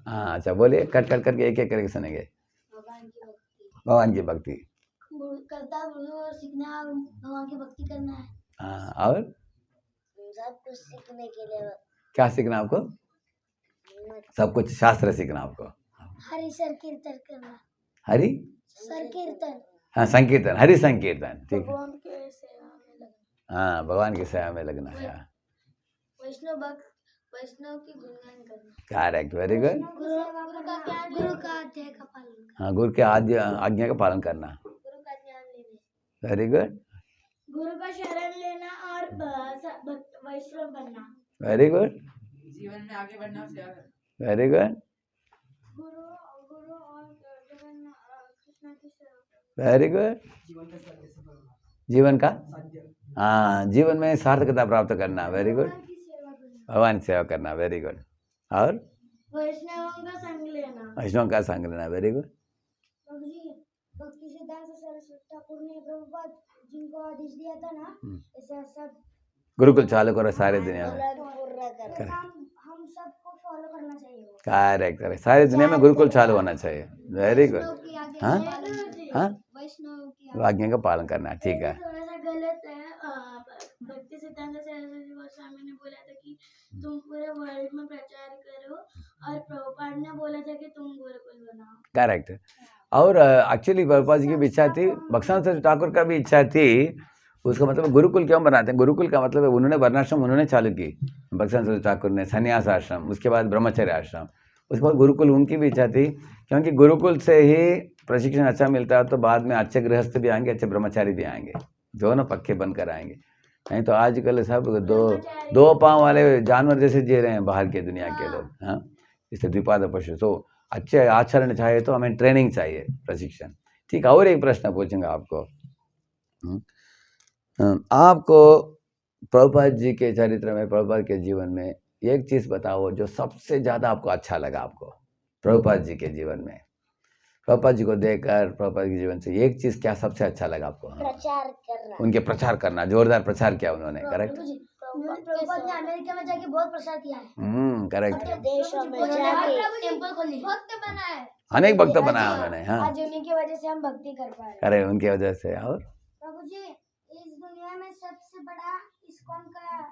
हाँ अच्छा, बोलिए, कट करके एक एक करके सुनेंगे। भगवान की भक्ति करता और सीखना, भगवान की भक्ति करना है। हाँ, और सब कुछ सीखने के लिए। क्या सीखना आपको? सब कुछ शास्त्र सीखना आपको। हरि सर कीर्तन करना। हरि सर कीर्तन, हाँ, संकीर्तन, हरि संकीर्तन, ठीक है। भगवान के सेवा में लगना। हाँ, भगवान की सेवा में लगना है। वैष्णव भक्त, वैष्णव की गुणगान करना। Correct, very good. गुरु का आज्ञा का पालन करना। हाँ, गुरु के आज्ञा का पालन करना। गुरु का ज्ञान लेना। Very good. गुरु का शरण लेना और वैष्णव बनना। Very good. जीवन में आगे बढ़ना और सेवा करना। Very good. गुरु और कृष्ण की सेवा। Very good. जीवन का हाँ, जीवन में सार्थकता प्राप्त करना। Very good. भगवान की सेवा करना। Very good. और वैष्णवों का संग लेना। वैष्णव का संग लेना। Very good. भक्ति सिद्धांत सरस्वती ठाकुर ने प्रभुपाद जिनको आदेश दिया था ना, ऐसा सब गुरुकुल चालू करो सारे दुनिया में। हम सबको फॉलो करना चाहिए। करेक्ट करेक्ट, सारी दुनिया में गुरुकुल चालू होना चाहिए। Very good. हाँ हाँ, वैष्णव की आज्ञा का पालन करना, ठीक है। थोड़ा सा गलत है। भक्ति सिद्धांत सरस्वती गोस्वामी ने बोला था कि तुम पूरे वर्ल्ड में प्रचार करो, और प्रभुपाद ने बोला था कि तुम गुरुकुल बनाओ। करेक्ट। और एक्चुअली प्रभुपाद जी की भी इच्छा थी, भक्ति ठाकुर का भी इच्छा थी उसका मतलब गुरुकुल क्यों बनाते हैं? गुरुकुल का मतलब है उन्होंने वर्णाश्रम उन्होंने चालू की, भक्तचंद्र ठाकुर ने, संन्यास आश्रम, उसके बाद ब्रह्मचर्य आश्रम, उसके बाद गुरुकुल उनकी भी इच्छा थी, क्योंकि गुरुकुल से ही प्रशिक्षण अच्छा मिलता है तो बाद में अच्छे गृहस्थ भी आएंगे, अच्छे ब्रह्मचारी भी आएंगे, दोनों पक्के बनकर आएंगे। नहीं तो आजकल सब दो पाँव वाले जानवर जैसे जी रहे हैं बाहर के दुनिया के लोग। हाँ, इससे द्विपाद पशु। तो अच्छे आचरण चाहिए तो हमें ट्रेनिंग चाहिए, प्रशिक्षण। ठीक है, और एक प्रश्न पूछूंगा आपको। आपको प्रभुपाद जी के चरित्र में, प्रभुपाद के जीवन में एक चीज बताओ जो सबसे ज्यादा आपको अच्छा लगा आपको प्रभुपाद जी के जीवन में। प्रभुपाद जी को देखकर, प्रभुपाद के जीवन से एक चीज क्या सबसे अच्छा लगा आपको? प्रचार करना, उनके प्रचार करना, जोरदार प्रचार किया उन्होंने। करेक्ट। प्रभुपाद ने अमेरिका में जाके बहुत प्रचार किया है। करेक्ट। देशों में जाके टेंपल खोले, भक्त बनाए, अनेक भक्त बनाया उन्होंने। हाँ, आज उन्हीं की वजह से हम भक्ति कर पा रहे हैं। करे उनके वजह से। और प्रभु जी, इस दुनिया में सबसे बड़ा इस्कॉन का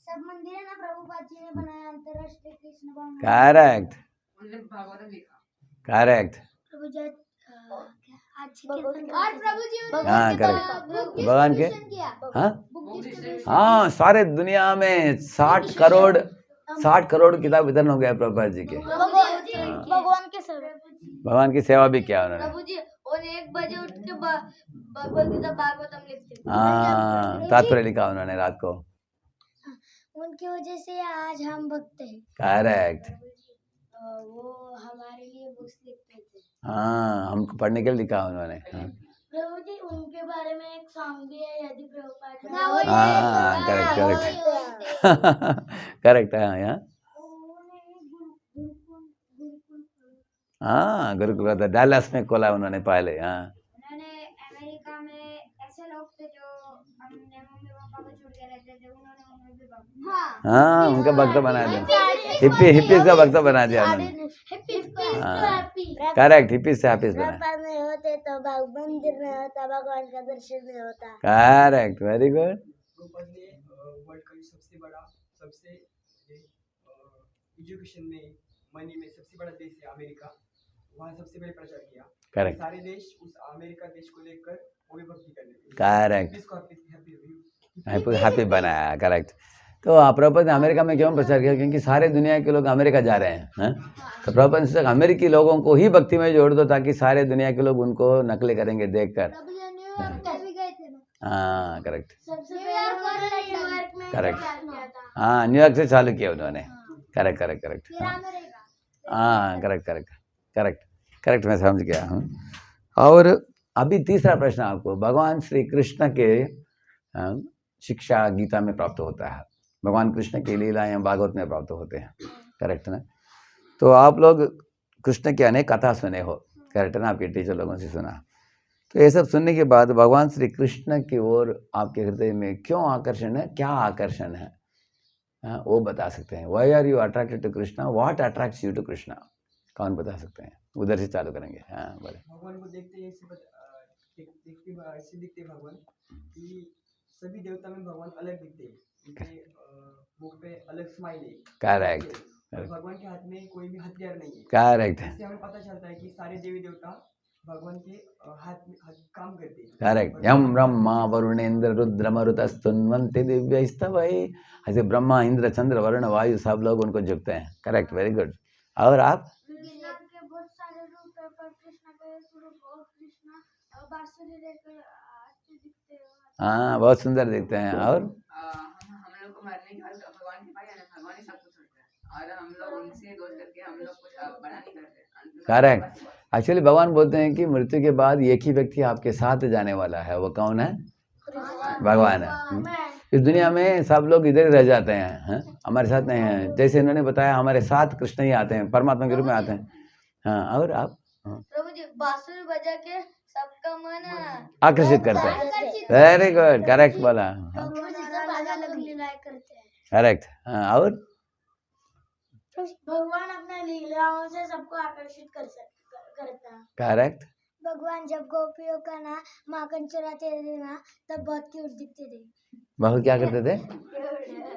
सब मंदिर है ना, प्रभुपाद जी ने बनाया, अंतरराष्ट्रीय कृष्ण भगवान। करेक्ट, उन्होंने भागवत लिखा। करेक्ट। प्रभु जी और प्रभु जी हाँ, करेक्ट। भगवान के हाँ, सारे दुनिया में 60 करोड़ किताब वितरण हो गया प्रभुपाद जी के। भगवान की सेवा भी किया उन्होंने। प्रभु जी और 1 बजे उठ के भगवत गीता भागवतम लिखते। हाँ, तात्पर्य लिखा उन्होंने रात को। उनकी वजह से आज हम भक्त हैं। करेक्ट। वो हमारे लिए बुक्स लिखते थे। हाँ, हमको पढ़ने के लिए लिखा उन्होंने। हाँ, प्रभु जी उनके बारे में एक सॉन्ग भी है, यदि प्रभुपाद। हाँ, करेक्ट। करेक्ट है। हाँ, गुरुकुल डैलस में खोला उन्होंने पहले। हाँ, उन्होंने अमेरिका में ऐसे लोग थे जो अपने मम्मी पापा को छोड़ के रहते थे, उन्होंने उन्हें भी भक्त। हाँ, उनका भक्त बना दिया, हिप्पीज का भक्त बना दिया उन्होंने। करेक्ट, हिप्पीज से हैप्पीज बना। नहीं होते तो मंदिर नहीं होता, भगवान का दर्शन नहीं होता। Correct, very good. प्रभुपाद ने वर्ल्ड का सबसे बड़ा, सबसे एजुकेशन में, मनी में सबसे बड़ा देश है अमेरिका, वहाँ सबसे बड़े प्रचार किया। करेक्ट। सारे देश उस अमेरिका देश को लेकर वो भी भक्ति करने लगे। करेक्ट, इसको हैप्पी बनाया। करेक्ट। तो प्रभुपाद ने अमेरिका में क्यों प्रचार किया? क्योंकि सारे दुनिया के लोग अमेरिका जा रहे हैं। तो प्रभुपाद ने सोचा अमेरिकी लोगों को ही भक्ति में जोड़ दो ताकि सारे दुनिया के लोग उनको नकलें करेंगे देखकर। हाँ, करेक्ट। करेक्ट। हाँ, न्यूयॉर्क से चालू किया उन्होंने। Correct correct correct. हाँ, करेक्ट करेक्ट करेक्ट करेक्ट, मैं समझ गया हूँ। और अभी तीसरा प्रश्न आपको, भगवान श्री कृष्ण के शिक्षा गीता में प्राप्त होता है, भगवान कृष्ण की लीलाएं भागवत में प्राप्त होते हैं। करेक्ट ना? तो आप लोग कृष्ण की अनेक कथा सुने हो, करेक्ट ना? आपके टीचर लोगों से सुना। तो ये सब सुनने के बाद भगवान श्री कृष्ण की ओर आपके हृदय में क्यों आकर्षण है, क्या आकर्षण है, वो बता सकते हैं? Why are you attracted to Krishna, what attracts you to Krishna? कौन बता सकते हैं? उधर से चालू करेंगे। हाँ, बोले। भगवान को देखते ऐसे दिखते भगवान कि सभी देवता में भगवान अलग दिखते हैं, उनके मुख पे अलग स्माइल है। करेक्ट। भगवान के हाथ में कोई भी हथियार नहीं है। करेक्ट। इससे हमें पता चलता है कि सारे देवी देवता भगवान के हाथ में काम करते हैं। करेक्ट। यम ब्रह्मा वरुणेन्द्र रुद्र मरुतस्तुन्वन्ति दिव्यैस्तवै, ऐसे ब्रह्मा इंद्र चंद्र वरुण वायु सब लोग उनको झुकते हैं। Correct, very good. और आप? बहुत सारे रूप है, पर कृष्ण का एक रूप और कृष्ण बांसुरी लेकर अच्छे दिखते हैं। हाँ, बहुत सुंदर दिखते हैं। और हम लोग को मारने के बाद भगवान के पास है ना, भगवान ही सब कुछ होता है, और हम लोग उनसे दोस्त करके हम लोग कुछ बड़ा नहीं करते। करेक्ट। एक्चुअली भगवान बोलते हैं कि मृत्यु के बाद एक ही व्यक्ति आपके साथ जाने वाला है, वो कौन है? भगवान है। इस दुनिया में सब लोग इधर ही रह जाते हैं, हमारे साथ नहीं है। जैसे इन्होंने बताया हमारे साथ कृष्ण ही आते हैं, परमात्मा के रूप में आते हैं। हाँ, और आप? प्रभु जी बांसुरी बजा के सबका मन आकर्षित करते हैं। वेरी गुड, करेक्ट बोला। अलग लीलाएं करते हैं। करेक्ट। हाँ, और भगवान अपने लीलाओं से सबको आकर्षित करता है। करेक्ट। भगवान जब गोपियों का ना माखन चुराते थे ना तब बहुत क्यूट दिखते थे। बहुत क्या करते थे?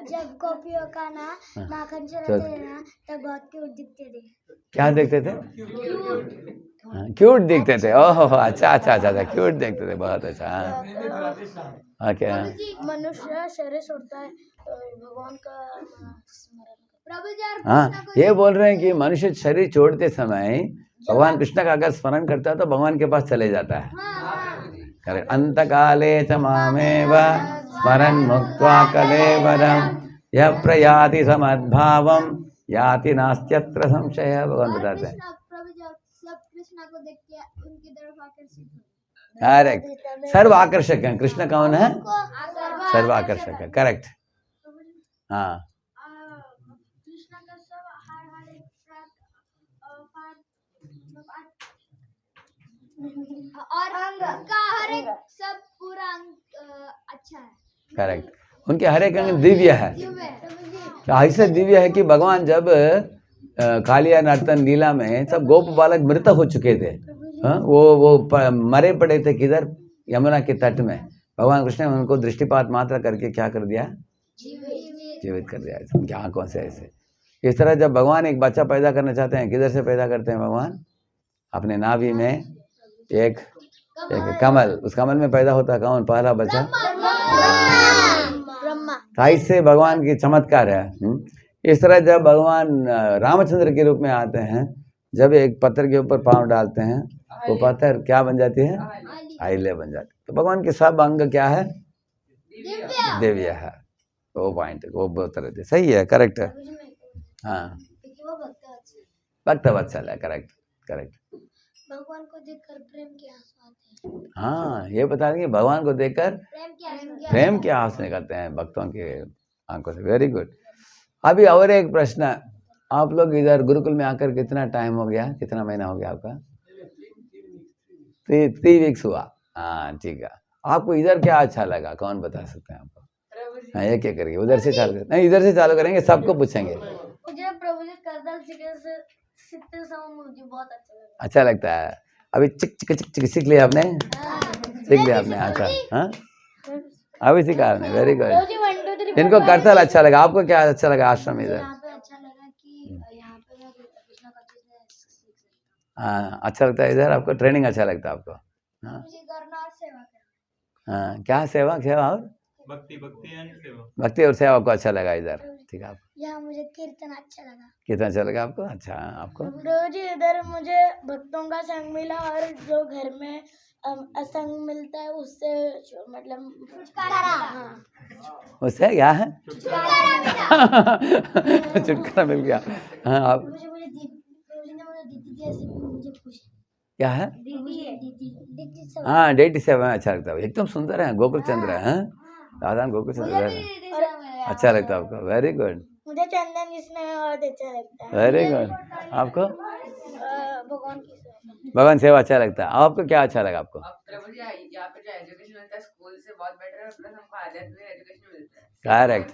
जब गोपियों का ना माखन चुराते थे ना तब बहुत क्यूट दिखते थे। क्या देखते थे? क्यूट दिखते थे। ओहो अच्छा अच्छा अच्छा अच्छा, क्यूट देखते थे, बहुत अच्छा। हाँ क्या? मनुष्य शरीर छोड़ता है भगवान का स्मरण। प्रभु जी हाँ, ये बोल रहे हैं कि मनुष्य शरीर छोड़ते समय भगवान कृष्ण का अगर स्मरण करता है तो भगवान के पास चले जाता है। करेक्ट। अंतकाले च मामेव स्मरन् मुक्त्वा कलेवरं यः प्रयाति समद्भावं याति नास्त्यत्र संशयः। भगवान बताते हैं। प्रभु जी सब कृष्णा को देख के उनकी तरफ आकर्षित हो। करेक्ट। सर्व आकर्षक है कृष्ण। कौन है? सर्व आकर्षक है। करेक्ट। हाँ कृष्णा का सब हर एक और अंग का हर एक सब पूरा अंग अच्छा है। करेक्ट। उनके हर एक अंग दिव्य है। ऐसे दिव्य है कि भगवान जब कालिया नर्तन लीला में सब गोप बालक मृत हो चुके थे। हाँ, वो मरे पड़े थे किधर? यमुना के तट में। भगवान कृष्ण ने उनको दृष्टिपात मात्र करके क्या कर दिया? जीवित कर दिया। उनकी आंखों से ऐसे। इस तरह जब भगवान एक बच्चा पैदा करना चाहते हैं, किधर से पैदा करते हैं भगवान? अपने नाभि में एक कमल, उस कमल में पैदा होता है कौन? पहला बच्चा ताई से भगवान की चमत्कार है। इस तरह जब भगवान रामचंद्र के रूप में आते हैं, जब एक पत्थर के ऊपर पांव डालते हैं, वो पत्थर क्या बन जाती है? आइले बन जाती है। तो भगवान के सब अंग क्या है? दिव्य है। वो पॉइंट वो बहुत तरह से सही है। करेक्ट है। हाँ, भक्त वत्सल है। Correct correct. भगवान को देखकर प्रेम के आंसू आते हैं। हाँ, ये बता देंगे भगवान को देखकर प्रेम के आंसू निकलते हैं भक्तों के आंखों से। Very good. अभी और एक प्रश्न, आप लोग इधर गुरुकुल में आकर कितना टाइम हो गया? कितना महीना हो गया आपका? 3 वीक्स हुआ। हाँ ठीक है। आपको इधर क्या अच्छा लगा? कौन बता सकते हैं आपको? हाँ, ये क्या करेंगे? उधर से चालू नहीं, इधर से चालू करेंगे, सबको पूछेंगे। मुझे प्रभु जी करदल सीखते समय मुझे बहुत अच्छा लगता है। अभी चिक चिक चिक चिक सीख लिया आपने? सीख लिया आपने? अच्छा। हाँ, अभी सीखा आपने। Very good. इनको करतल अच्छा लगा। आपको क्या अच्छा लगा आश्रम इधर? अच्छा लगा कि यहाँ पे मैं कृष्ण का चीज़ सीख सकता हाँ, अच्छा लगता है इधर आपको? ट्रेनिंग अच्छा लगता है आपको? हाँ हूँ। मुझे करना और सेवा करना। हाँ, क्या सेवा? सेवा और भक्ति यानी सेवा। भक्ति और सेवा को अच्छा लगा इधर? ठीक है। आप यहाँ मुझे कीर्तन अच्छा लगा। कितना अच्छा लगा आपको? अच्छा। आपको? रोज इधर मुझे भक्तों का संग मिला और जो घर में असंग मिलता है उससे मतलब हाँ। उससे क्या है? छुटकारा मिल गया। हाँ आप मुझे प्रभु ने मुझे दीदी जैसे मुझे खुश क्या है? दीदी सब हाँ, डेटी सेवा अच्छा लगता है। एकदम सुंदर है। गोकुल चंद्र है। राधा गोकुल चंद्र है। अच्छा लगता है आपको? Very good. मुझे चंदन जिसने बहुत अच्छा लगता है। Very good. आपको? भगवान की सेवा। भगवान सेवा अच्छा लगता है। आपको क्या अच्छा लगा आपको? अब प्रभु जी यहाँ पे जो एजुकेशन मिलता है स्कूल से बहुत बेटर है, प्लस हमको आध्यात्मिक एजुकेशन मिलता है। Correct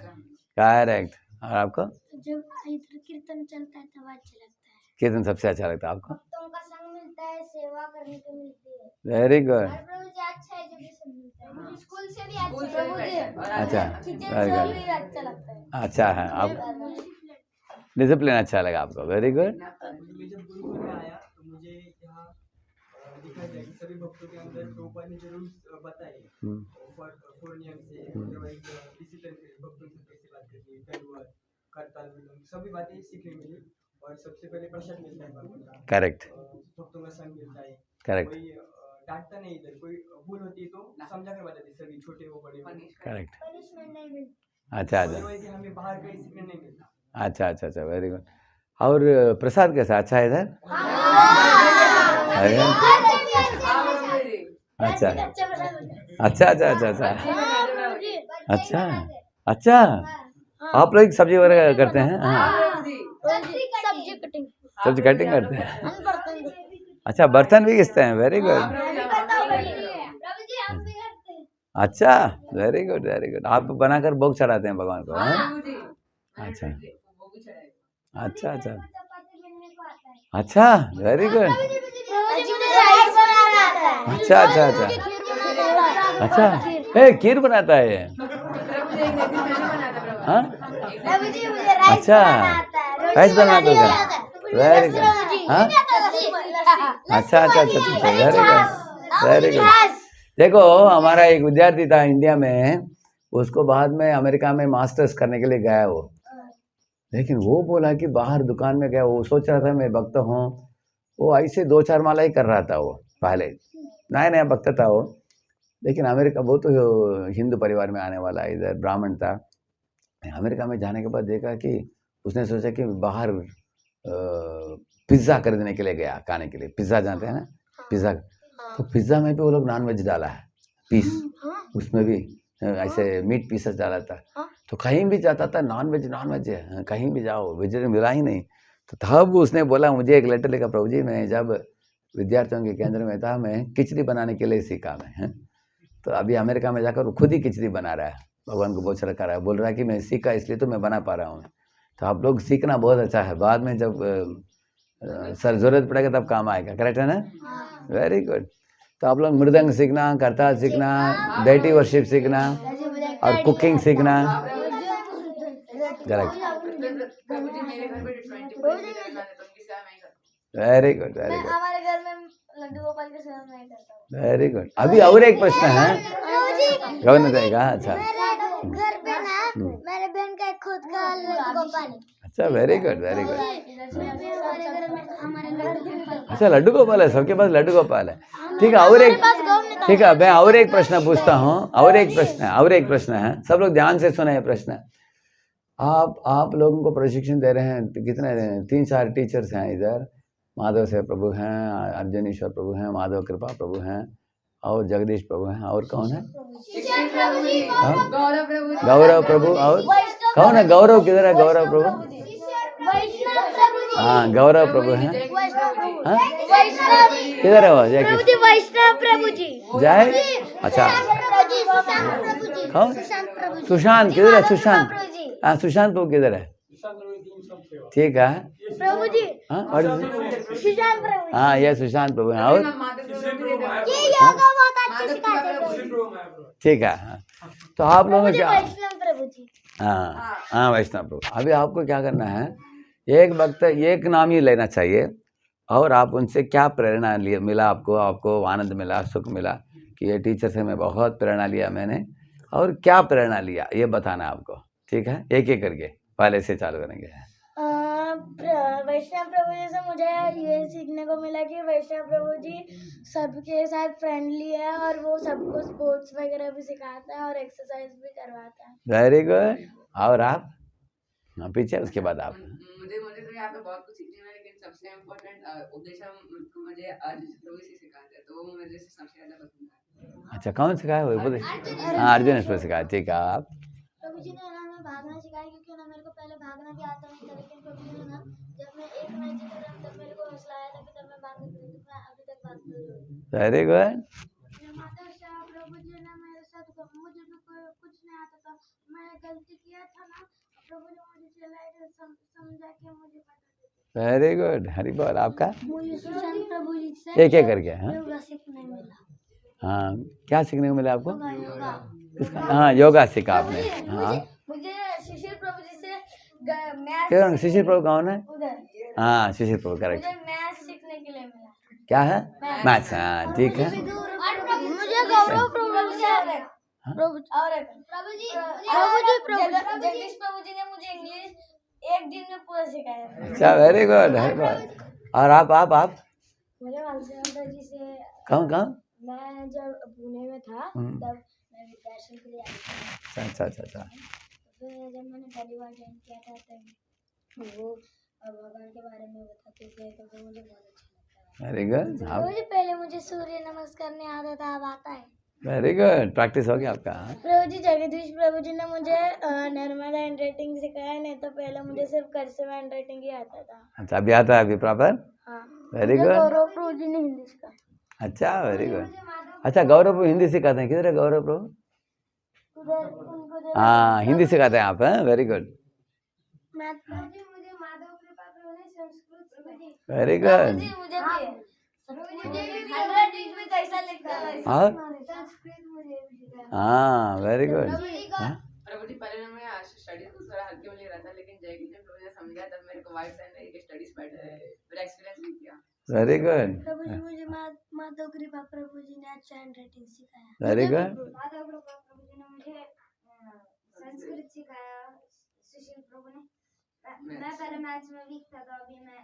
correct. और आपको? जब इधर कीर्तन चलता है तब अच्छा लगता है। कीर्तन सबसे अच्छा लगता है आपको? भक्तों का संग मिलता है, सेवा करने को मिलती है। Very good. और प्रभु जी अच्छा एजुकेशन मिलता है। मुझे स्कूल से भी अच्छा है। अच्छा किचन वेरी से गुड। भी अच्छा लगता है। अच्छा है। आप डिसिप्लिन अच्छा लगा आपको? Very good. मैं जब गुरुकुल में आया तो मुझे यहाँ दिखाई दिया कि सभी भक्तों के अंदर प्रभुपाद ने जो रूल्स बताए फॉर नियम से, अदरवाइज डिसिप्लिन से, भक्तों से कैसे बात करनी है, दंडवत, करताल विलंब, सभी बातें सीखने मिली। और सबसे पहले प्रसाद मिलता है भगवान का। करेक्ट भक्तों का संग मिलता है। करेक्ट कोई डांटता नहीं इधर, कोई भूल होती है तो समझा कर बताते सभी, छोटे हो बड़े हो। करेक्ट। पनिशमेंट नहीं मिलती। अच्छा अच्छा अदरवाइज हमें बाहर कहीं सीखने नहीं मिलता। अच्छा अच्छा अच्छा वेरी गुड। और प्रसाद कैसा? अच्छा है इधर? अरे, अच्छा अच्छा अच्छा अच्छा अच्छा अच्छा अच्छा। आप लोग सब्जी वगैरह करते हैं? हाँ, सब्जी कटिंग सब्जी कटिंग करते हैं। हम बर्तन अच्छा, बर्तन भी घिसते हैं। Very good. प्रभु जी हम भी करते हैं। अच्छा वेरी गुड वेरी गुड। आप बनाकर भोग चढ़ाते हैं भगवान को? हाँ अच्छा अच्छा अच्छा चपाती बनने को आता है। अच्छा वेरी गुड। प्रभु जी मुझे राइस बनाना अच्छा अच्छा अच्छा अच्छा, खीर बनाता है ये? प्रभु जी एक दिन मैंने बनाया था प्रभु। हाँ प्रभु जी मुझे राइस अच्छा, बनाना आता है, राइस बनाना तो क्या? रोटी वेरी गुड। लस्सी, हाँ अच्छा अच्छा अच्छा अच्छा, वेरी गुड वेरी गुड। छाछ। देखो हमारा एक विद्यार्थी था इंडिया में, उसको बाद में अमेरिका में मास्टर्स करने के लिए गया वो, लेकिन वो बोला कि बाहर दुकान में गया, वो सोच रहा था मैं भक्त हूँ, वो ऐसे 2-4 माला ही कर रहा था वो पहले, नया नया भक्त था वो, लेकिन अमेरिका, वो तो हिंदू परिवार में आने वाला इधर ब्राह्मण था, अमेरिका में जाने के बाद देखा कि उसने सोचा कि बाहर पिज़्ज़ा खरीदने के लिए गया, खाने के लिए, पिज़्ज़ा जानते हैं ना, पिज़्ज़ा, तो पिज़्ज़ा में भी वो लोग नॉनवेज डाला है पीस, उसमें भी ऐसे मीट पीसेस डाला था, तो कहीं भी जाता था नॉनवेज नॉनवेज है, कहीं भी जाओ वेजिटेरियन मिला ही नहीं। तो तब उसने बोला, मुझे एक लेटर लिखा, प्रभु जी मैं जब विद्यार्थियों के केंद्र में था, मैं खिचड़ी बनाने के लिए सीखा मैं, हैं? तो अभी अमेरिका में जाकर वो खुद ही खिचड़ी बना रहा है, भगवान को बहुत सारा कर रहा है, बोल रहा है कि मैं सीखा इसलिए तो मैं बना पा रहा हूँ। तो आप लोग सीखना बहुत अच्छा है, बाद में जब सर जरूरत पड़ेगा तब काम आएगा, करेक्ट है ना? Very good. तो आप लोग मृदंग सीखना, करताल सीखना, डेटी वर्शिप सीखना और कुकिंग सीखना, करेक्ट। प्रभु जी मेरे घर पे 24 बनाते तो उनकी सेवा मैं ही करता हूँ। वेरी गुड वेरी गुड हमारे घर में लड्डू गोपाल की सेवा मैं करता हूँ। Very good. अभी और एक प्रश्न है, गवर्नर देगा। अच्छा घर पे ना मेरे बहन का खुद का लड्डू गोपाल है। अच्छा, वेरी गुड वेरी गुड। हमारे घर में हमारे लड्डू गोपाल। अच्छा लड्डू गोपाल है, सबके पास लड्डू गोपाल है, ठीक है। और एक, ठीक है, मैं और एक प्रश्न पूछता हूँ, और एक प्रश्न है, सब लोग ध्यान से सुने प्रश्न। आप लोगों को प्रशिक्षण दे रहे हैं, कितने 3-4 टीचर्स हैं इधर, माधव से प्रभु हैं, अर्जुनेश्वर प्रभु हैं, माधव कृपा प्रभु हैं, और जगदीश प्रभु हैं, और कौन है? हाँ? गौरव प्रभु जी। गौरव प्रभु, और कौन है? गौरव किधर है? गौरव प्रभु, हाँ गौरव प्रभु हैं, हाँ किधर है वो? जय कृष्ण, वैष्णव प्रभु जी। जय, अच्छा कौन? सुशांत किधर है? सुशांत, हाँ सुशांत प्रभु किधर है? ठीक है प्रभु जी। हाँ, और सुशांत प्रभु। हाँ ये सुशांत प्रभु हैं, और ये योगा बहुत अच्छे सिखाते हैं। ठीक है। हाँ। तो आप लोगों क्या, वैष्णव प्रभु जी। हाँ हाँ वैष्णव प्रभु, अभी आपको क्या करना है, एक वक्त एक नाम ही लेना चाहिए, और आप उनसे क्या प्रेरणा लिया, मिला आपको आनंद मिला, सुख मिला, कि ये टीचर से मैं बहुत प्रेरणा लिया मैंने, और क्या प्रेरणा लिया ये बताना आपको, ठीक है? एक एक करके पहले से चालू करेंगे। वैष्णव प्रभु जी से मुझे ये सीखने को मिला कि वैष्णव प्रभु जी सबके साथ फ्रेंडली है, और वो सबको स्पोर्ट्स वगैरह भी सिखाता है और एक्सरसाइज भी करवाता है। Very good. और आप पीछे, उसके बाद आप। मुझे तो यहाँ पे बहुत कुछ सीखने में, लेकिन सबसे इम्पोर्टेंट उपदेश मुझे अर्जुन प्रभु से सिखाते हैं, तो वो मुझे सबसे ज्यादा पसंद है। अच्छा कौन सिखाया वो? हाँ अर्जुन इसको सिखाया, ठीक है। आप? प्रभु जी ने हमें भागना सिखाया, क्योंकि ना मेरे को पहले भागना भी आता नहीं था, लेकिन प्रभु जी ने ना जब मैं एक मैच जीता था तब मेरे को हौसला आया था कि तब मैं भागने के लिए, मैं अभी तक भागती हूँ। Very good. माता शाह प्रभु जी ने मेरे साथ, मुझे भी कुछ नहीं आता था, मैं गलती किया था ना, प्रभु जी मुझे चिल्लाए थे, समझा के मुझे बता। वेरी गुड, हरि बोल। आपका? मुझे सुशांत प्रभु जी से एक एक करके। हाँ योगा सीखने मिला। हाँ, क्या सीखने को मिला आपको? योगा। इसका, हाँ योगा सीखा आपने। हाँ मुझे शिशिर प्रभु जी से मैथ, क्या शिशिर प्रभु कौन है? उधर हाँ शिशिर प्रभु, करेक्ट। मुझे मैथ सीखने के लिए मिला। क्या है? मैथ्स, हाँ ठीक है। मुझे गौरव प्रभु जी जगदीश प्रभु जी ने मुझे इंग्लिश एक दिन में पूरा सिखाया। अच्छा वेरी गुड, हरि बोल। और आप? मुझे मानसिंह जी से, कौन? मैं जब पुणे में था तब मैं विद्यार्थी के लिए आया था। अच्छा। फिर जब मैंने पहली बार ज्वाइन किया था तब वो भगवान के बारे में बताते थे, तो वो मुझे बहुत अच्छा लगता है। Very good. मुझे पहले मुझे सूर्य नमस्कार नहीं आता था, अब आता है। वेरी गुड, प्रैक्टिस हो गया आपका। प्रभु जी, जगदीश प्रभु जी ने मुझे नर्मदा हैंड राइटिंग सिखाया, नहीं तो पहले मुझे सिर्फ कर्सिव हैंड राइटिंग ही आता था। अच्छा अभी आता है, अभी प्रॉपर? हाँ। Very good. गौरव प्रभु जी ने हिंदी सिखाया। अच्छा वेरी गुड। अच्छा गौरव प्रभु हिंदी सिखाते हैं, किधर है गौरव प्रभु? हाँ हिंदी सिखाते हैं आप, हैं? वेरी गुड, मुझे माधव कृपा प्रभु ने संस्कृत सिखाई। Very good. मुझे हैंडराइटिंग में कैसा लिखता है और संस्कृत मुझे भी सिखाया हाँ वेरी गुड प्रभु जी पहले मैं स्टडीज को थोड़ा हल्के में ले रहा था, लेकिन जय की जब प्रभु ने समझाया तब मेरे को वाइट साइड में स्टडीज बेटर है, मेरा एक्सपीरियंस भी किया। वेरी गुड प्रभु जी मुझे माधव कृपा प्रभु जी ने अच्छा हैंडराइटिंग सिखाया। वेरी गुड माधव कृपा प्रभु जी ने मुझे संस्कृत सिखाया। सुशील प्रभु ने मैं पहले मैथ्स में वीक था, तो अभी मैं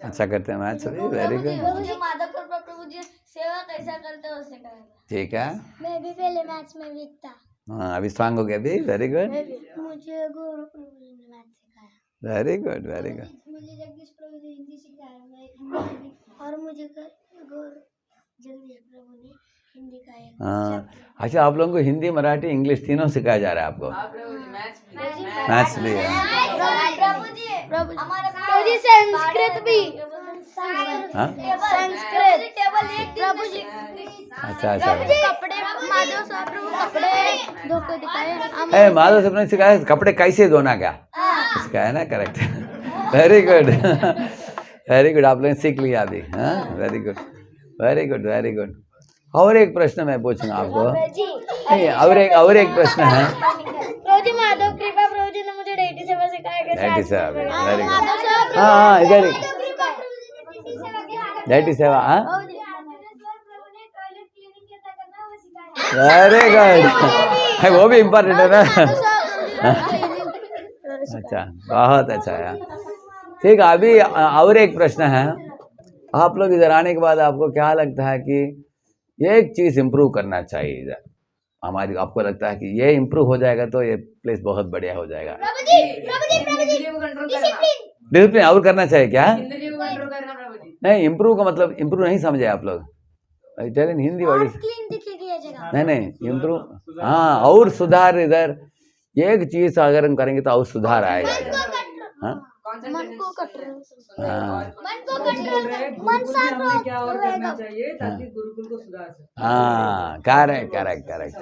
अच्छा करते हैं मैथ्स भी वेरी गुड मुझे माधव कृपा प्रभु जी सेवा कैसा करते हैं उससे सिखाया। ठीक है मैं भी पहले मैथ्स में वीक था, हाँ अभी स्ट्रांग हो गया भी वेरी गुड मुझे गौरव प्रभु जी ने मैथ्स सिखाया। वेरी गुड वेरी गुड मुझे जगदीश प्रभु जी हिंदी सिखाया, मैं हिंदी में वीक था। और मुझे गौरव जगदीश प्रभु ने हिंदी का एक हाँ अच्छा आप लोगों को हिंदी मराठी इंग्लिश तीनों सिखाया जा रहा है आपको हाँ प्रभु जी मैथ्स भी मैथ्स भी है प्रभु जी संस्कृत भी हाँ संस्कृत प्रभु जी अच्छा अच्छा कपड़े माधव साहब प्रभु कपड़े धो के दिखाए। ए माधव साहब ने सिखाया कपड़े कैसे धोना क्या सिखाया ना correct very good very good आप लोगों ने सीख लिया अभी हाँ very good very good very good और एक प्रश्न मैं पूछूंगा आपको नहीं और एक प्रश्न है प्रभु जी माधव कृपा प्रभु जी ने मुझे डेटी सेवा सिखाया। डेटी सेवा वेरी गुड हाँ इधर डेटी सेवा हाँ वेरी गुड वो भी इम्पोर्टेंट है ना अच्छा बहुत अच्छा है ठीक है अभी और एक प्रश्न है आप लोग इधर आने के बाद आपको क्या लगता है कि एक चीज इम्प्रूव करना चाहिए इधर हमारी आपको लगता है कि ये इम्प्रूव हो जाएगा तो ये प्लेस बहुत बढ़िया हो जाएगा इंद्रियों को कंट्रोल करना, डिसिप्लिन और करना चाहिए क्या इंद्रियों को कंट्रोल करना प्रभु जी। नहीं इम्प्रूव का मतलब इम्प्रूव नहीं समझे आप लोग टेल इन हिंदी वर्ड क्लीन दिखेगी ये जगह। नहीं इम्प्रूव हाँ और सुधार इधर एक चीज अगर हम करेंगे तो और सुधार आएगा इधर हाँ मन को कंट्रोल हाँ मन को कंट्रोल मन साफ क्या और करना चाहिए ताकि गुरुकुल को सुधार सके। हाँ करेक्ट करेक्ट करेक्ट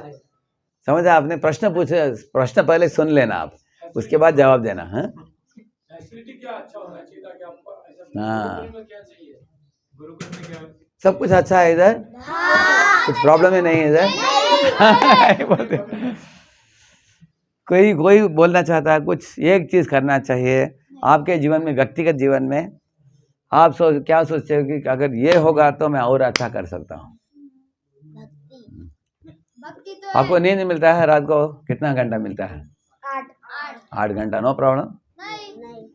समझा आपने प्रश्न पूछे प्रश्न पहले सुन लेना आप उसके बाद जवाब देना हाँ फैसिलिटी क्या अच्छा होना चाहिए ताकि आपको ऐसा हाँ गुरुकुल में क्या चाहिए गुरुकुल में क्या सब कुछ अच्छा है इधर कुछ प्रॉब्लम ही नहीं है इधर कोई बोलना चाहता है कुछ एक चीज करना चाहिए आपके जीवन में व्यक्तिगत जीवन में आप क्या सोचते हो कि अगर ये होगा तो मैं और अच्छा कर सकता हूँ भक्ति तो आपको नींद मिलता है रात को कितना घंटा मिलता है 8 घंटा नो प्रॉब्लम नहीं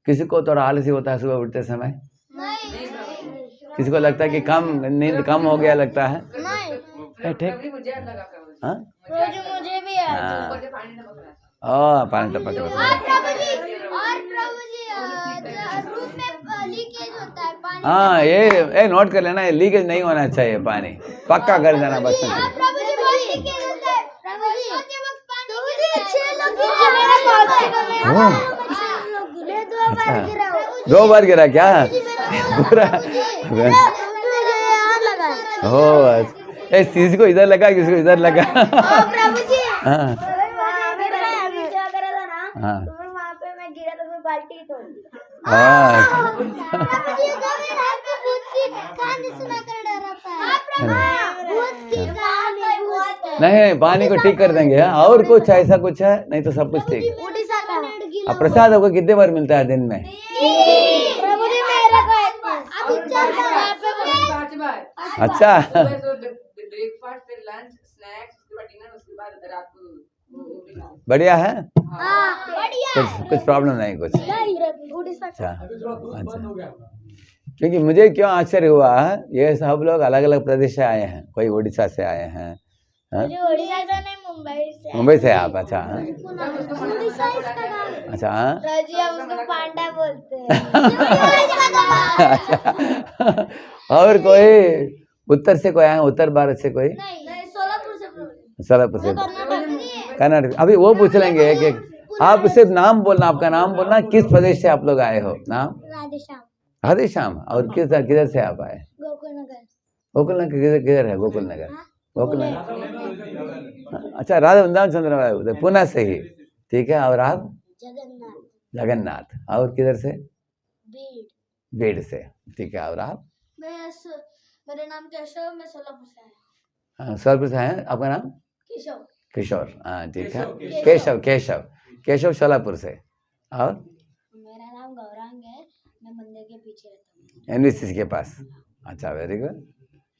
किसी को थोड़ा आलसी होता है सुबह उठते समय किसी को लगता है कि कम नींद कम हो गया लगता है ठीक प्रभु जी मुझे लगा प्रभु जी हाँ मुझे भी हाँ मुझे पानी टपक रहा था। पानी टपक रहा है रूम में लीकेज होता है पानी। हाँ ये नोट कर लेना ये लीकेज नहीं होना चाहिए पानी पक्का कर देना बस प्रभु जी बहुत लीकेज होता है। प्रभु जी सोते वक्त पानी गिरता है। मेरा बहुत गिरे 2 बार गिरा हो। 2 बार गिरा क्या पूरा हो इस चीज को इधर लगा किसी को इधर लगा प्रभु जी हाँ हाँ तो फिर वहाँ पे मैं गिरा तो फिर बाल्टी तोड़ दी। हाँ नहीं पानी को ठीक कर देंगे हाँ? और कुछ ऐसा कुछ है नहीं तो सब कुछ ठीक अब प्रसाद आपको कितने बार मिलता है दिन में प्रभु जी मेरा पांच बार अच्छा ब्रेकफास्ट फिर लंच स्नैक्स उसके बाद डिनर उसके बाद रात को बढ़िया है बढ़िया कुछ प्रॉब्लम नहीं कुछ अच्छा अभी थोड़ा दूध बंद हो गया क्योंकि मुझे क्यों आश्चर्य हुआ ये सब लोग अलग अलग प्रदेश से आए हैं कोई उड़ीसा से आए हैं हाँ? उड़ीसा से नहीं मुंबई से। मुंबई से आप अच्छा हाँ? उड़ीसा इसका नाम है। अच्छा हाँ? राजी हम उसको पांडा बोलते हैं। अच्छा और कोई उत्तर से कोई आए हैं उत्तर भारत से कोई नहीं सोलापुर से प्रभु। सोलापुर से कर्नाटक कर्नाटक अभी वो पूछ लेंगे एक एक आप सिर्फ नाम बोलना आपका नाम बोलना किस प्रदेश से आप लोग आए हो नाम राधेश्याम राधेश्याम और किधर से आप आए गोकुल नगर गोकुल नगर किधर है गोकुल नगर गोकुल नगर अच्छा राधा वृंदावन चंद्र उधर पुणे से ही ठीक है और आप जगन्नाथ जगन्नाथ और किधर से बीड़ बीड़ से ठीक है और आप मेरा नाम केशव, मैं सोलापुर से आया सोलापुर से हैं, आपका नाम? केशव। किशोर, हाँ ठीक है। केशव, केशव केशव केशव सोलापुर से। और मेरा नाम गौरांग है, मैं मंदिर के पीछे रहता हूँ। एनवीसीसी के पास। अच्छा, वेरी गुड।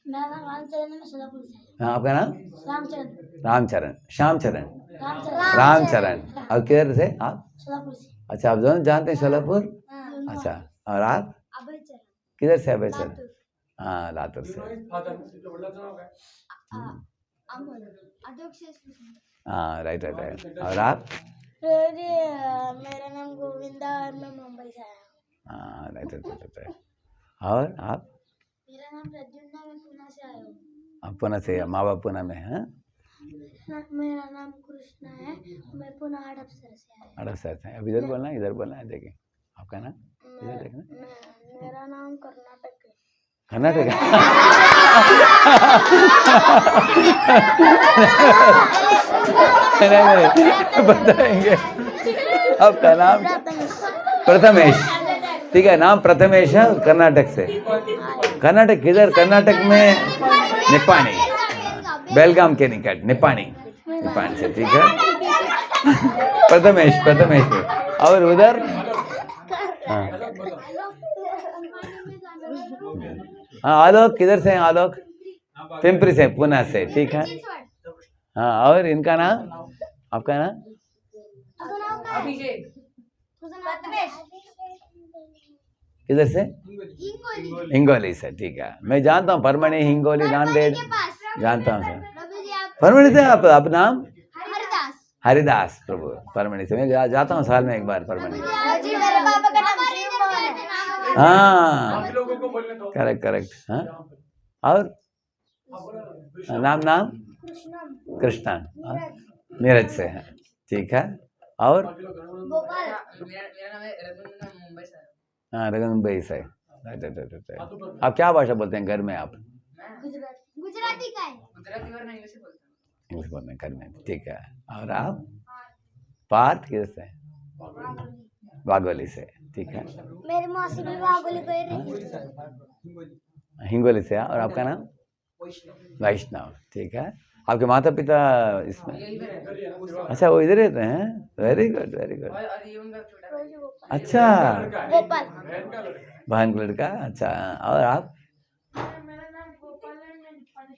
मेरा नाम रामचरण है, मैं सोलापुर से आया हाँ, आपका नाम? रामचरण। रामचरण, श्यामचरण, रामचरण रामचरण। और किधर से आप? सोलापुर से। अच्छा, आप दोनों जानते हैं सोलापुर? हाँ। अच्छा, और आप अभय चरण। किधर से? अभय सर? लातूर। हाँ, लातूर से। फादर जो वडिलांचं नाव काय? अमोल अशोक शेषू। हाँ, राइट राइट राइट। और आप? मेरा नाम गोविंदा और मैं मुंबई से आया हूँ। हाँ, राइट राइट राइट राइट। और आप? मेरा नाम प्रद्युम्न, मैं पुणे से आया हूँ। आप पुणे से, माँ बाप पुणे में हैं? मेरा नाम कृष्णा है, मैं पुणे हड़पसर से आया हूँ। अड़सठ से। अब इधर बोलना है, इधर बोलना है, देखिए आपका नाम इधर देखना। मेरा नाम कर्नाटक है। कर्नाटक नहीं नहीं बताएंगे। आपका नाम? प्रथमेश, ठीक है, नाम प्रथमेश है, कर्नाटक से। कर्नाटक किधर? कर्नाटक में निपाणी, बेलगाम के निकट निपाणी, निपाणी से, ठीक है। प्रथमेश, प्रथमेश। और उधर? हाँ हाँ, आलोक किधर से हैं? आलोक पिंपरी से, पुणे से, ठीक है। हाँ, और इनका नाम? आपका नाम? अभिषेक। किधर से? हिंगोली से, ठीक है। मैं जानता हूँ परमणि, हिंगोली, नांदेड़ जानता हूँ सर। परमणि से आप नाम? हरिदास। हरिदास प्रभु, परमणि से। मैं जाता हूँ साल में एक बार परमणि। जी, मेरे पापा का नाम शिवमोहन है। हाँ, आप लोगों को बोलने दो। Correct correct. हाँ, और नाम? कृष्णा, हाँ, मेरठ से है, ठीक है। और मेरा नाम है रघुनंदन, मुंबई से। हाँ, रघुनंदन से। Right right right right. आप क्या भाषा बोलते हैं घर में आप? गुजराती का है। गुजराती वरना इंग्लिश बोलता हूँ। इंग्लिश बोलते हैं घर में, ठीक है। और आप? पार्थ किधर से? वाघोली से, ठीक है। मेरी मौसी भी वाघोली को ही रहती है। हिंगोली से। और आपका नाम? वैष्णव, ठीक है। आपके माता पिता इसमें? अच्छा, वो इधर रहते हैं। Very good very good. और ये उनका छोटा भाई। अच्छा, गोपाल। बहन का लड़का। बहन का लड़का, अच्छा। और आप? मेरा नाम गोपाल है, मैं निपाणी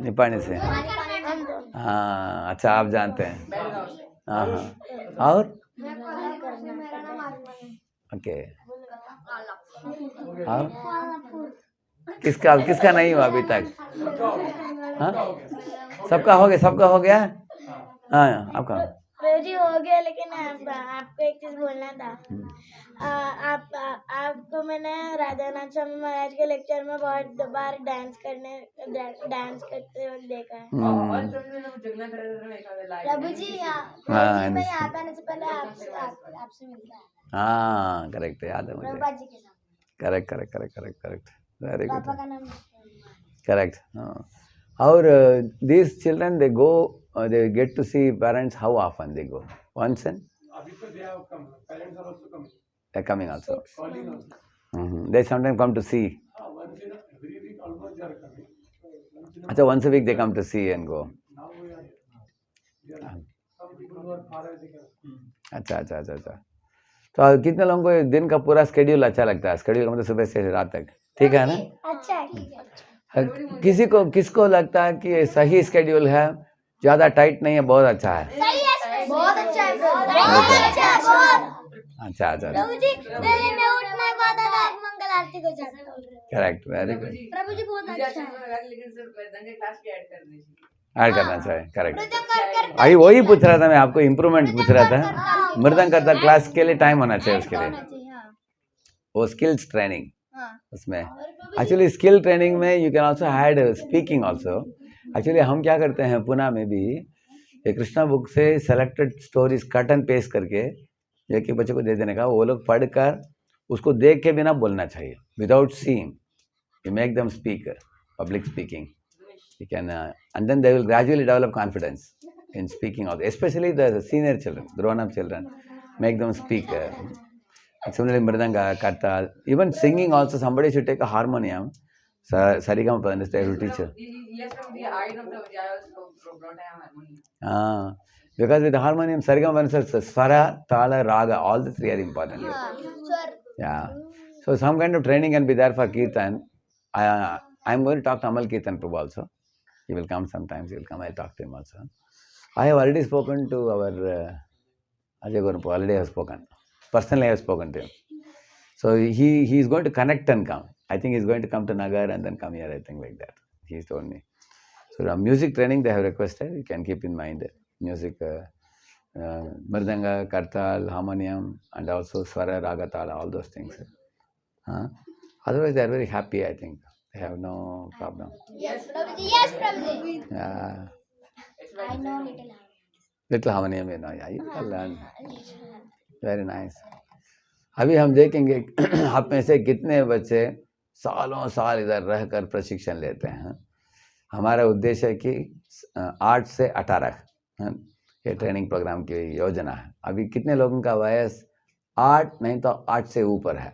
निपाणी से। से। हाँ, अच्छा, आप जानते हैं। बेलगांव से। हाँ हाँ। और मेरा नाम आर्मन है। ओके। और किसका नहीं हुआ अभी तक? हाँ, सबका हो गया, सबका हो गया। हाँ, आपका? जी हो गया, लेकिन आपको एक चीज बोलना था। आपको मैंने राधानाथ स्वामी महाराज के लेक्चर में बहुत बार डांस करते हुए देखा है। और जगन्नाथ रथ में एक लाइव। प्रभु जी, हाँ, मैं यहाँ पे आने से पहले आपसे मिलता है, हाँ, करेक्ट, याद है मुझे। प्रभुपाद जी के साथ। Correct correct correct correct correct, very good, पापा का नाम करेक्ट। और these children, they go, they get to see parents. How often they go? Once in? अभी तो they have come. Parents are also coming. They're coming also. Calling also. They sometimes come to see. Once in every week almost they are coming. Once in अच्छा, once a week they come to see and go. now we are here. We are some people who are far away they can. अच्छा अच्छा अच्छा अच्छा। तो कितने लोगों को दिन का पूरा स्केड्यूल अच्छा लगता है? स्केड्यूल का मतलब सुबह से रात तक, ठीक है ना? अच्छा है। किसको लगता है कि सही स्केड्यूल है, ज्यादा टाइट नहीं है, बहुत अच्छा है? बहुत अच्छा है, बहुत अच्छा है, बहुत। अच्छा अच्छा, प्रभु जी, पहले मैं उठ नहीं पाता था, मंगल आरती को जाता था। Correct, very good. प्रभु जी बहुत अच्छा है। लेकिन सिर्फ दंगे क्लास की ऐड करनी चाहिए। ऐड करना चाहिए, करेक्ट। अभी वही पूछ रहा था मैं आपको, इम्प्रूवमेंट पूछ रहा था। मृदंग करता क्लास के लिए टाइम होना चाहिए, उसके लिए वो स्किल्स ट्रेनिंग उसमें। एक्चुअली स्किल ट्रेनिंग में you can also add speaking also. Actually हम क्या करते हैं पुणे में भी, ये कृष्णा बुक से selected stories cut and paste करके एक एक बच्चे को दे देने का, वो लोग पढ़कर उसको देख के बिना बोलना चाहिए, without seeing you make them speak, public speaking you can and then they will gradually develop confidence in speaking also, especially the senior children, grown up children, make them speak Similarly, Mridanga, Kartal, even singing also, somebody should take a harmonium. Sarigama Padani, they will teach her. Yes, from the eye of the Vijay also brought a harmony. Because with the harmonium, Sarigama Padani, Swara, Tala, Raga, all the three are important. Yeah. So some kind of training can be there for Kirtan. I'm going to talk to Amal Kirtan Prabhu also. He will come sometimes. He will come. I'll talk to him also. I have already spoken to our Ajay Guru. Already have spoken. Personally, I have spoken to him. So he is going to connect and come. I think he's going to come to Nagar and then come here. I think like that. He's told me. So music training they have requested. You can keep in mind music, Mridanga, Kartal, harmonium, and also Swara, Raga, Tala, all those things. Otherwise, they are very happy. I think they have no problem. Yes, Prabhuji. Yes, Prabhuji. Yeah. I know little. Little harmonium, you know. Yeah, you can learn. Very nice. अभी हम देखेंगे आप में से कितने बच्चे सालों साल इधर रहकर प्रशिक्षण लेते हैं. हमारा उद्देश्य है कि 8 से 18 ये ट्रेनिंग प्रोग्राम की योजना है. अभी कितने लोगों का वयस 8 नहीं तो 8 से ऊपर है.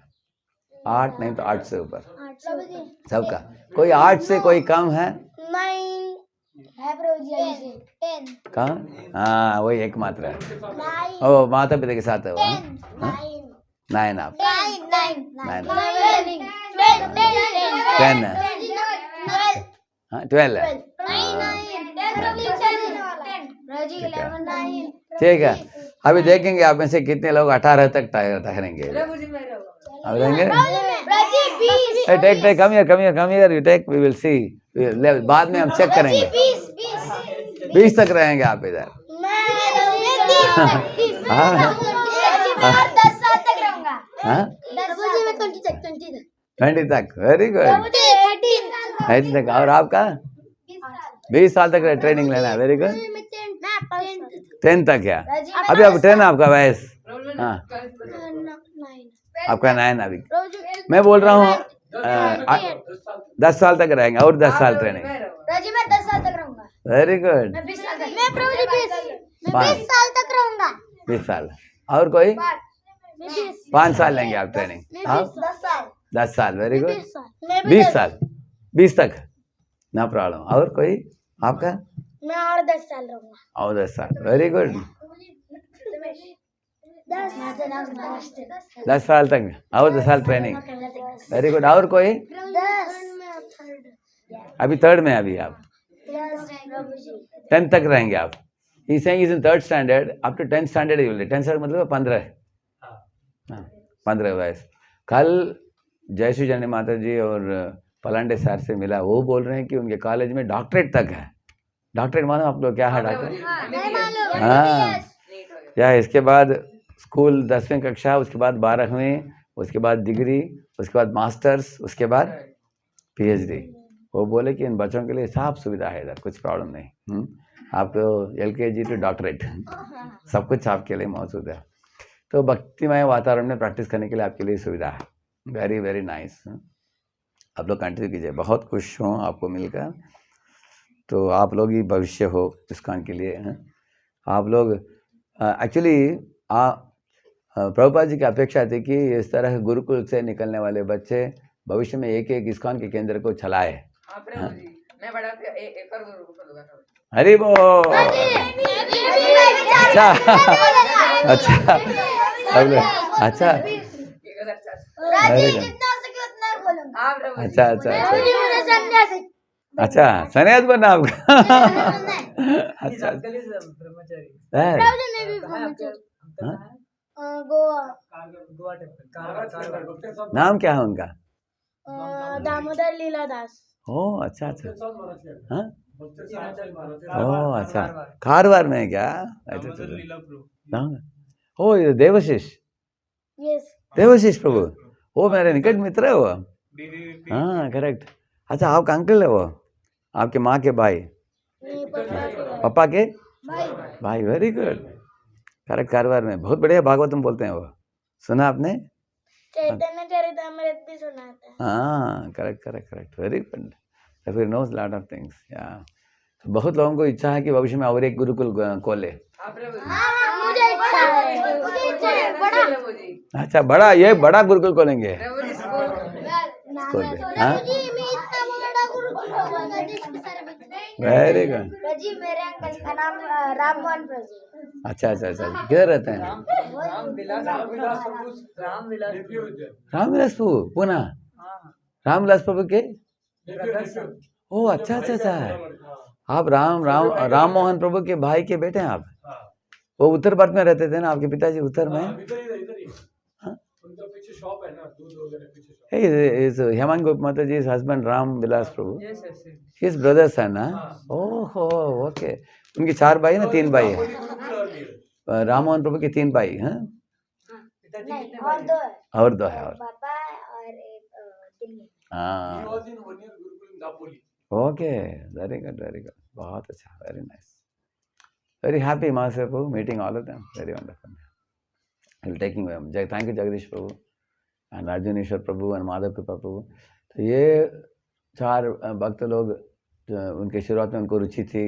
8 नहीं तो 8 से ऊपर सबका. कोई 8 से कोई कम है? 10. कहाँ? हाँ वही एकमात्र है. ओ माता पिता के साथ है वो. 9 आप 10 है. 12 है. ठीक है. अभी देखेंगे आप में से कितने लोग 18 तक ठहरेंगे. अब रहेंगे. Take come here you take, we will see. बाद में हम चेक करेंगे. 20 तक रहेंगे आप इधर. हाँ 20 तक. Very good. 30 तक. और आपका 20 साल तक ट्रेनिंग लेना है. Very good. 10 तक क्या? अभी आप 10 आपका वयस. हाँ आपका 9 अभी. मैं बोल रहा हूँ 10 साल तक रहेंगे और 10 साल ट्रेनिंग. मैं 10 साल तक रहूंगा. Very good. मैं 20 साल तक रहूंगा. 20 साल. और कोई 5 साल लेंगे आप ट्रेनिंग. हाँ 10 साल. Very good. 20 साल 20 तक ना प्रॉब्लम. और कोई आपका? मैं और 10 साल रहूंगा. और 10 साल. Very good. 10 साल तक और 10 साल ट्रेनिंग. Very good. और कोई? अभी 3rd में अभी आप 10 तक रहेंगे आप. He's saying he's in 3rd standard. Up to 10th standard he will. 10th standard मतलब 15. 15 वयस. कल जयश्री जनी माता जी और पलांडे सर से मिला. वो बोल रहे हैं कि उनके कॉलेज में डॉक्टरेट तक है. डॉक्टरेट मालूम आप लोग क्या है डॉक्टरेट? हाँ या इसके बाद स्कूल 10वीं कक्षा, उसके बाद 12वीं, उसके बाद डिग्री, उसके बाद मास्टर्स, उसके बाद PhD. वो बोले कि इन बच्चों के लिए सब सुविधा है इधर. कुछ प्रॉब्लम नहीं. आपको LKG to डॉक्टरेट सब कुछ आपके लिए मौजूद है. तो भक्तिमय वातावरण में प्रैक्टिस करने के लिए आपके लिए सुविधा है. Very very nice. आप लोग कंटिन्यू कीजिए. बहुत खुश हूँ आपको मिलकर. तो आप लोग ही भविष्य हो इस्कॉन के लिए. आप लोग एक्चुअली प्रभुपाद जी की अपेक्षा थी कि इस तरह गुरुकुल से निकलने वाले बच्चे भविष्य में एक एक इस्कॉन के केंद्र को चलाए. मैं बड़ा एक और गुरुकुल होगा. हरि बोल. अच्छा अच्छा अच्छा. अच्छा अच्छा अच्छा. सन्यास बनना आपका. अच्छा नाम क्या है उनका? दामोदर लीलादास. ओ अच्छा अच्छा. हाँ ओ अच्छा. कारवार में क्या? अच्छा अच्छा. ओ ये देवशिष. यस. देवशिष प्रभु. वो मेरे निकट मित्र है वो. हाँ करेक्ट. अच्छा आपका अंकल है वो? आपके माँ के भाई? पापा के भाई. Very good. करेक्ट. कारवार में बहुत बढ़िया भागवतम बोलते हैं वो. सुना आपने? चैतन्य चरितामृत भी सुना था. हाँ correct correct correct. Very good. फिर नोज लॉट ऑफ थिंग्स. या बहुत लोगों को इच्छा है कि भविष्य में और एक गुरुकुल खोले. मुझे इच्छा है. प्रभु जी अच्छा बड़ा, ये बड़ा गुरुकुल खोलेंगे प्रभु जी स्कूल स्कूल में, हाँ जी मैं इतना बड़ा गुरुकुल खोलूंगा जिसके सारे बच्चे। Very good. जी मेरे अंकल का नाम राम मोहन प्रभु। अच्छा अच्छा अच्छा, किधर रहते हैं? रामविलास प्रभु पुणे, रामविलास प्रभु के, ओ अच्छा अच्छा अच्छा, आप राम मोहन प्रभु के भाई के बेटे हैं आप? वो उत्तर भारत में रहते थे ना आपके पिताजी, उत्तर में? उनका पीछे शॉप है ना, दूध वगैरह पीछे shop. Hey, is Heman Gopmataji's husband Ram Vilas Prabhu? His brother son, huh? Oh, okay. उनके 4 भाई ना 3 भाई है? राम मोहन प्रभु के 3 भाई हैं? और दो है और पापा और एक दिल्ली। हाँ He was in 1 year Gurukul in Napoli. Okay, very good बहुत अच्छा, very nice, very happy master Prabhu meeting all of them, very wonderful. Will taking thank you Jagdish Prabhu and Arjuneshwar Prabhu and Madhav कृपा प्रभु। तो ये 4 भक्त लोग उनके शुरुआत में उनको रुचि थी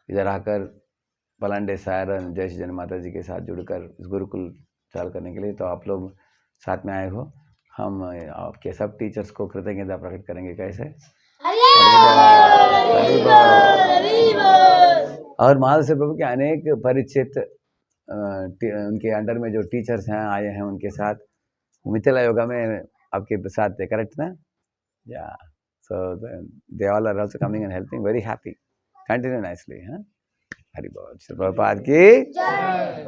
इधर आकर पलांडे सर और जय श्री जन माता जी के साथ जुड़कर इस गुरुकुल चालू करने के लिए। तो आप लोग साथ में आए हो, हम आपके सब टीचर्स को कृतज्ञता प्रकट करेंगे। कैसे? और माधव प्रभु के अनेक परिचित उनके अंडर में जो टीचर्स हैं आए हैं, उनके साथ मिथिला योगा में आपके साथ थे, करेक्ट ना? या so they all are also coming and helping, very happy, continue nicely. हाँ, हरि बोल, श्री प्रभुपाद की जय।